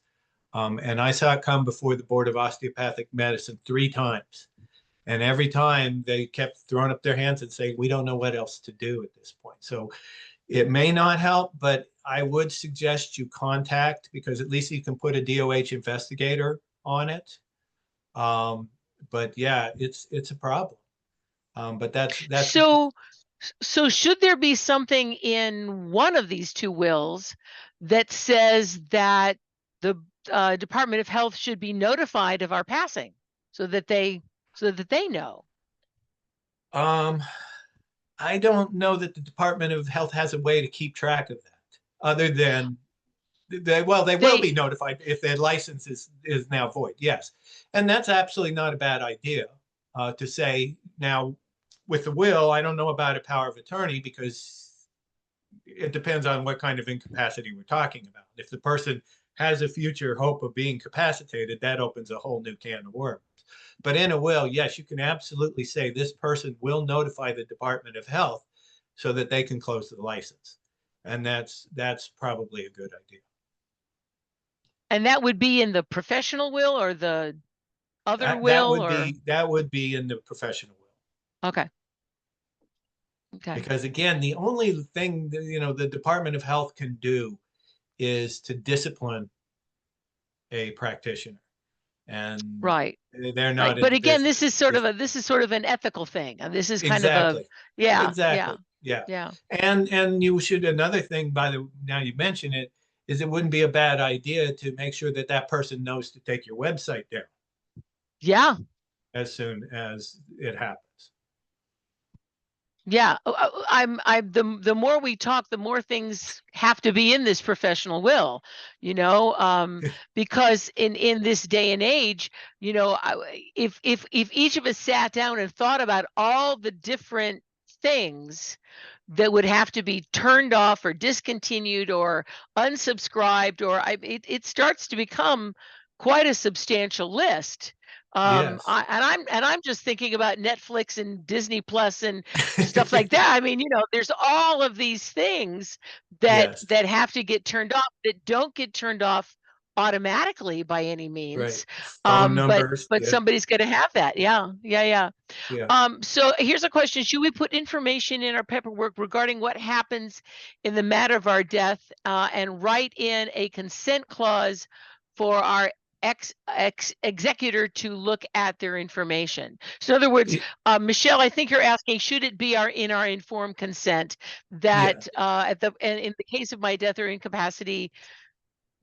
And I saw it come before the Board of Osteopathic Medicine 3 times. And every time they kept throwing up their hands and saying, we don't know what else to do at this point. So it may not help, but I would suggest you contact, because at least you can put a DOH investigator on it. But yeah, it's a problem. But that's so should there be something in one of these 2 wills that says that the Department of Health should be notified of our passing so that they know? I don't know that the Department of Health has a way to keep track of that, other than they will be notified if their license is now void. Yes, and that's absolutely not a bad idea to say. Now, with the will, I don't know about a power of attorney because it depends on what kind of incapacity we're talking about. If the person has a future hope of being capacitated, that opens a whole new can of worms. But in a will, yes, you can absolutely say this person will notify the Department of Health so that they can close the license. And that's probably a good idea. And that would be in the professional will or the other That will, would or? be in the professional will. Okay. Okay. Because again, the only thing that, you know, the Department of Health can do is to discipline a practitioner, and Right. they're not Right. in But the again, business. this is sort of an ethical thing. And this is kind of a, Exactly. yeah, Exactly. Yeah. yeah. And you should, another thing, now you mention it, is it wouldn't be a bad idea to make sure that that person knows to take your website down Yeah. as soon as it happens. Yeah. The more we talk, the more things have to be in this professional will, you know, because in this day and age, you know, if each of us sat down and thought about all the different things that would have to be turned off or discontinued or unsubscribed, or it starts to become quite a substantial list. Yes. I'm just thinking about Netflix and Disney Plus and stuff like that. I mean, you know, there's all of these things that Yes. have to get turned off that don't get turned off automatically by any means. Right. Phone But numbers. Yeah. somebody's going to have that. Yeah. Yeah. Yeah. So here's a question. Should we put information in our paperwork regarding what happens in the matter of our death, and write in a consent clause for our executor to look at their information? So in other words, Michelle, I think you're asking, should it be in our informed consent that in the case of my death or incapacity,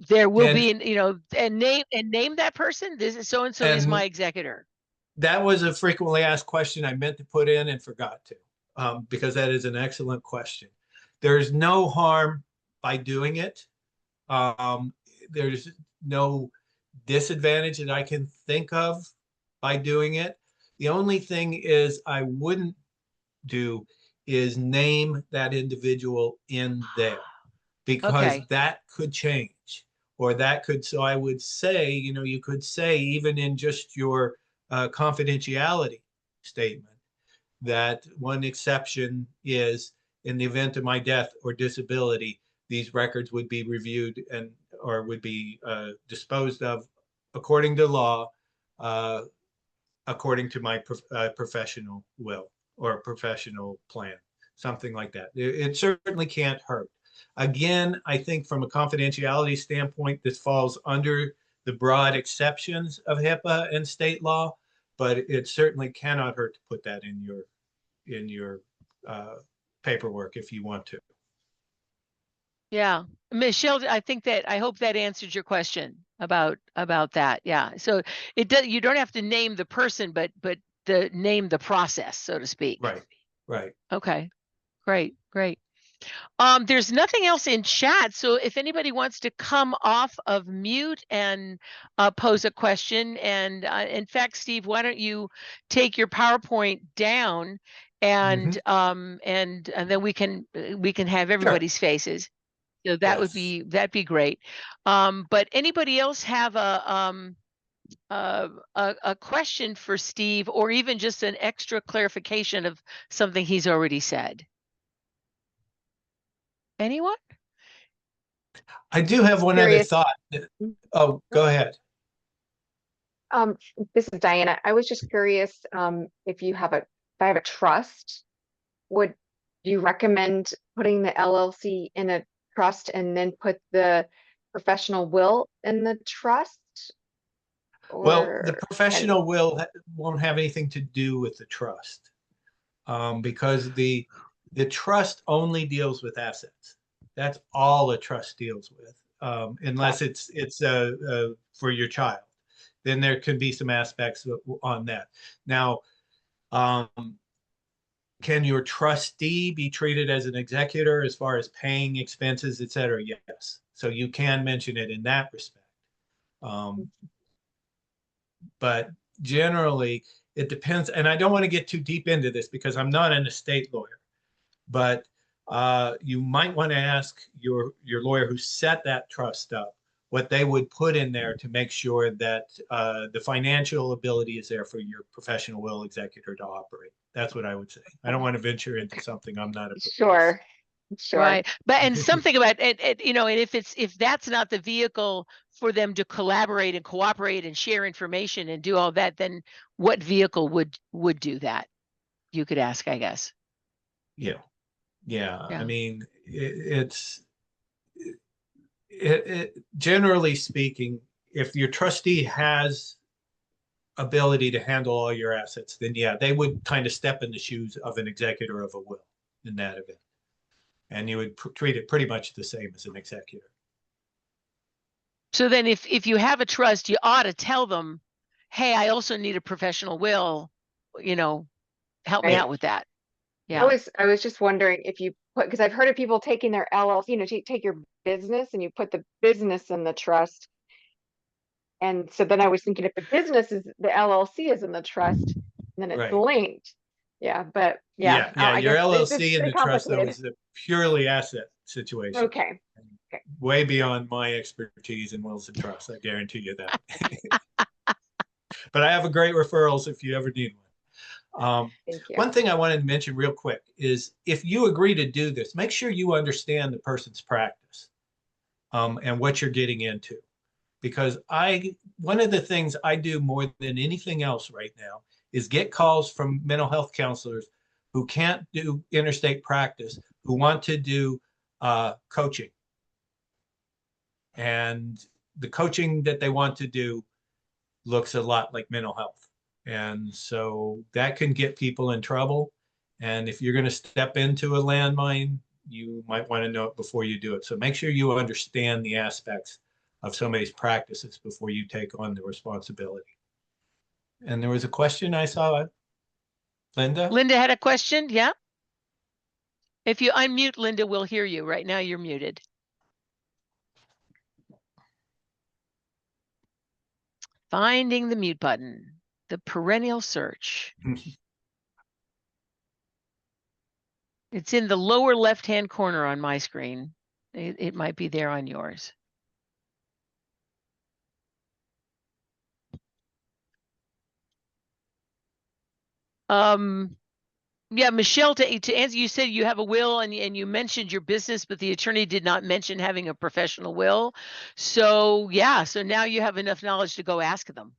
there will be, you know, and name that person. This is so and so is my executor. That was a frequently asked question I meant to put in and forgot to, because that is an excellent question. There's no harm by doing it. There's no disadvantage that I can think of by doing it. The only thing is I wouldn't do is name that individual in there, because Okay. that could change, or that could, so I would say, you know, you could say even in just your confidentiality statement that one exception is in the event of my death or disability, these records would be reviewed and or would be disposed of according to law, according to my professional will or professional plan, something like that. It certainly can't hurt. Again, I think from a confidentiality standpoint, this falls under the broad exceptions of HIPAA and state law, but it certainly cannot hurt to put that in your paperwork if you want to. Yeah, Michelle, I hope that answered your question about that. Yeah, so it does. You don't have to name the person, but name the process, so to speak. Right. Right. Okay. Great. There's nothing else in chat, so if anybody wants to come off of mute and pose a question, and in fact, Steve, why don't you take your PowerPoint down, and and then we can have everybody's faces. So that'd be great. But anybody else have a question for Steve, or even just an extra clarification of something he's already said? Anyone? I do have one other thought. Oh, go ahead. This is Diana. I was just curious, if I have a trust, would you recommend putting the LLC in a trust and then put the professional will in the trust? Well, the Or professional will won't have anything to do with the trust, because the trust only deals with assets. That's all a trust deals with, unless it's for your child. Then there can be some aspects on that. Now, can your trustee be treated as an executor as far as paying expenses, et cetera? Yes. So you can mention it in that respect. But generally, it depends. And I don't want to get too deep into this because I'm not an estate lawyer, but you might want to ask your lawyer who set that trust up what they would put in there to make sure that the financial ability is there for your professional will executor to operate. That's what I would say. I don't want to venture into something I'm not a Sure. Sure. Right. But, and something about it, you know, and if that's not the vehicle for them to collaborate and cooperate and share information and do all that, then what vehicle would do that? You could ask, I guess. Yeah. Yeah. Yeah. I mean, generally speaking, if your trustee has ability to handle all your assets, then yeah, they would kind of step in the shoes of an executor of a will in that event. And you would treat it pretty much the same as an executor. So then if you have a trust, you ought to tell them, hey, I also need a professional will, you know, help me Right. out with that. I Yeah. was just wondering if you put, because I've heard of people taking their LLC, you know, take your business and you put the business in the trust. And so then I was thinking if the business is the LLC is in the trust, then it's Right. linked. Yeah, but yeah, Yeah. I Your guess it's LLC in pretty the trust, though, complicated. is a purely asset situation. Okay. Way beyond my expertise in wills and trusts. I guarantee you that. But I have a great referrals if you ever need one. Thank you. One thing I wanted to mention real quick is if you agree to do this, make sure you understand the person's practice and what you're getting into. Because one of the things I do more than anything else right now is get calls from mental health counselors who can't do interstate practice, who want to do coaching. And the coaching that they want to do looks a lot like mental health. And so that can get people in trouble. And if you're going to step into a landmine, you might want to know it before you do it. So make sure you understand the aspects of somebody's practices before you take on the responsibility. And there was a question I saw. Linda? Linda had a question. Yeah. If you unmute, Linda, we'll hear you. Right now you're muted. Finding the mute button, the perennial search. It's in the lower left-hand corner on my screen. It might be there on yours. Yeah, Michelle, to answer, you said you have a will and you mentioned your business, but the attorney did not mention having a professional will. So yeah, so now you have enough knowledge to go ask them.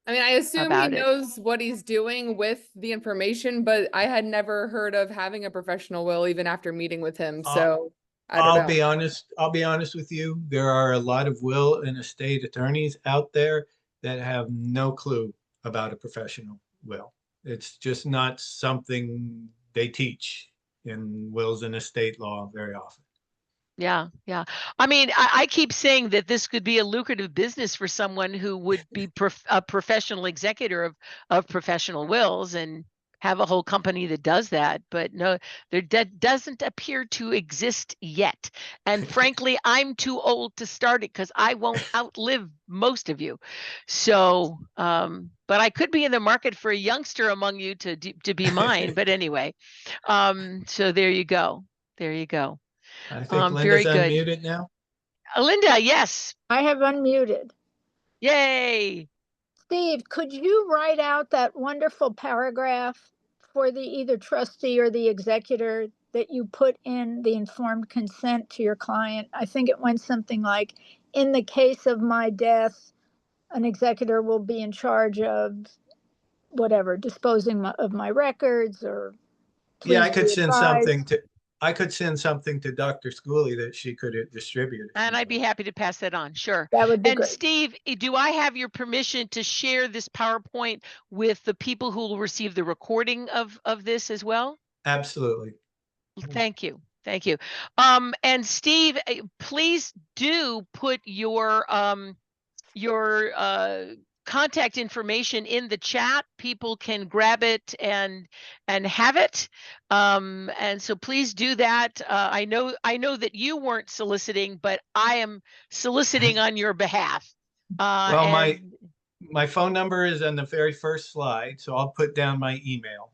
I mean, I assume he About it. knows what he's doing with the information, but I had never heard of having a professional will even after meeting with him. So I don't know. I'll be honest with you. There are a lot of will and estate attorneys out there that have no clue about a professional will. It's just not something they teach in wills and estate law very often. Yeah, yeah. I mean, I keep saying that this could be a lucrative business for someone who would be a professional executor of professional wills and have a whole company that does that. But no, that doesn't appear to exist yet. And frankly, I'm too old to start it because I won't outlive most of you. So, but I could be in the market for a youngster among you to be mine. But anyway, so there you go. There you go. I think Very Linda's good. unmuted now. Linda, yes. I have unmuted. Yay. Steve, could you write out that wonderful paragraph for the either trustee or the executor that you put in the informed consent to your client? I think it went something like, in the case of my death, an executor will be in charge of whatever, disposing of my records, or Yeah, I please could be send something advised. to Dr. Schooley that she could distribute. And I'd be happy to pass that on. Sure. That would be And great. Steve, do I have your permission to share this PowerPoint with the people who will receive the recording of this as well? Absolutely. Thank you. Thank you. And Steve, please do put your contact information in the chat. People can grab it and have it. And so please do that. I know that you weren't soliciting, but I am soliciting on your behalf. Well, my phone number is on the very first slide, so I'll put down my email.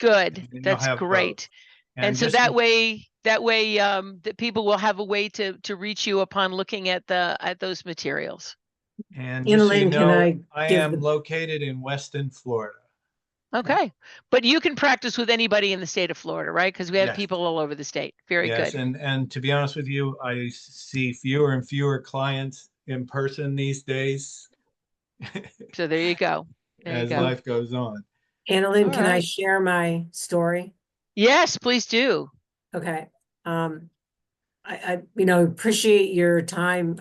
Good. That's great. And so that way that people will have a way to reach you upon looking at those materials. And just so you know, I am located in Weston, Florida. Okay. But you can practice with anybody in the state of Florida, right? Because we have Yes. people all over the state. Very Yes, good. and to be honest with you, I see fewer and fewer clients in person these days So there you go. There you as go. life goes on. Annalyn, All can I right. share my story? Yes, please do. Okay. I appreciate your time.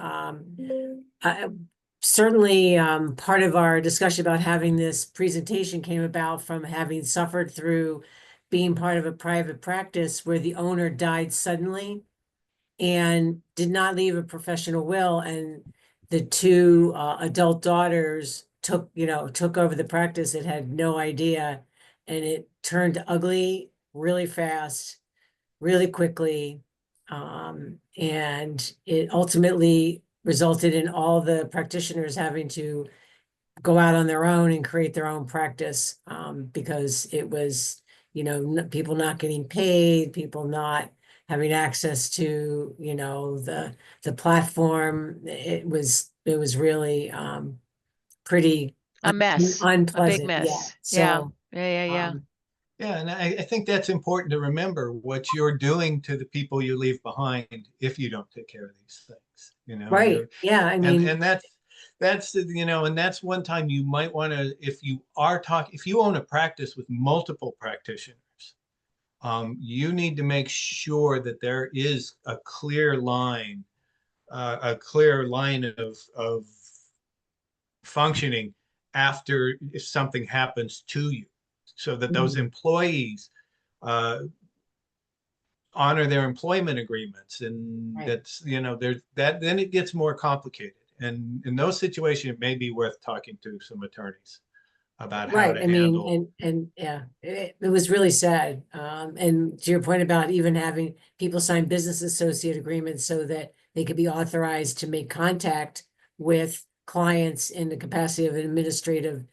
Certainly, part of our discussion about having this presentation came about from having suffered through being part of a private practice where the owner died suddenly and did not leave a professional will, and the two adult daughters took over the practice and had no idea, and it turned ugly really fast, really quickly. And it ultimately resulted in all the practitioners having to go out on their own and create their own practice, because it was, people not getting paid, people not having access to, the platform. It was really, pretty A mess. A big unpleasant. Yeah. mess. Yeah. So, Yeah. Yeah, and I think that's important to remember what you're doing to the people you leave behind if you don't take care of these things. right. Yeah. I mean, and that's and that's one time you might want to, if you own a practice with multiple practitioners, you need to make sure that there is a clear line of functioning after if something happens to you, so that those employees honor their employment agreements. And Right. that's, there's that, then it gets more complicated. And in those situations, it may be worth talking to some attorneys about how right. to I mean, handle. and yeah, it was really sad. And to your point about even having people sign business associate agreements so that they could be authorized to make contact with clients in the capacity of an administrative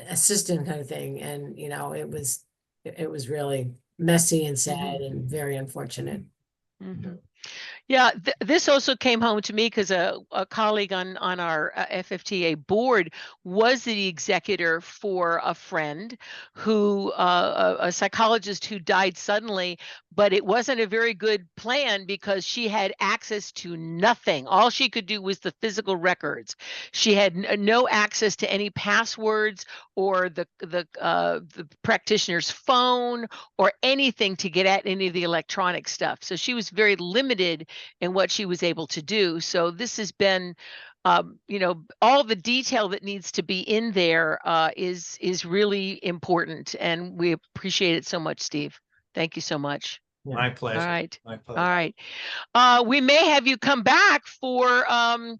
assistant kind of thing. And, it was really messy and sad and very unfortunate. Mhm. Yeah, this also came home to me because a colleague on our FFTA board was the executor for a friend who, a psychologist who died suddenly, but it wasn't a very good plan because she had access to nothing. All she could do was the physical records. She had no access to any passwords or the practitioner's phone or anything to get at any of the electronic stuff. So she was very limited in what she was able to do. So this has been, all the detail that needs to be in there is really important, and we appreciate it so much, Steve. Thank you so much. My pleasure. All right. My pleasure. All right. We may have you come back for all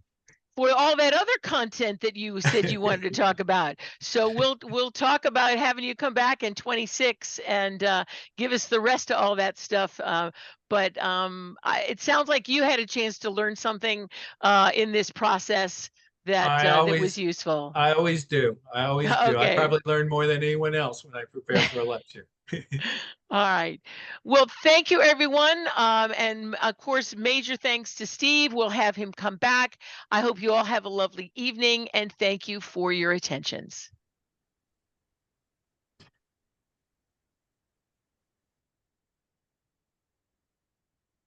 that other content that you said you wanted to talk about. So we'll talk about having you come back in 26 and give us the rest of all that stuff. But it sounds like you had a chance to learn something in this process that that was useful. I always do. I Okay. probably learn more than anyone else when I prepare for a lecture. All right. Well, thank you, everyone. And of course, major thanks to Steve. We'll have him come back. I hope you all have a lovely evening, and thank you for your attentions.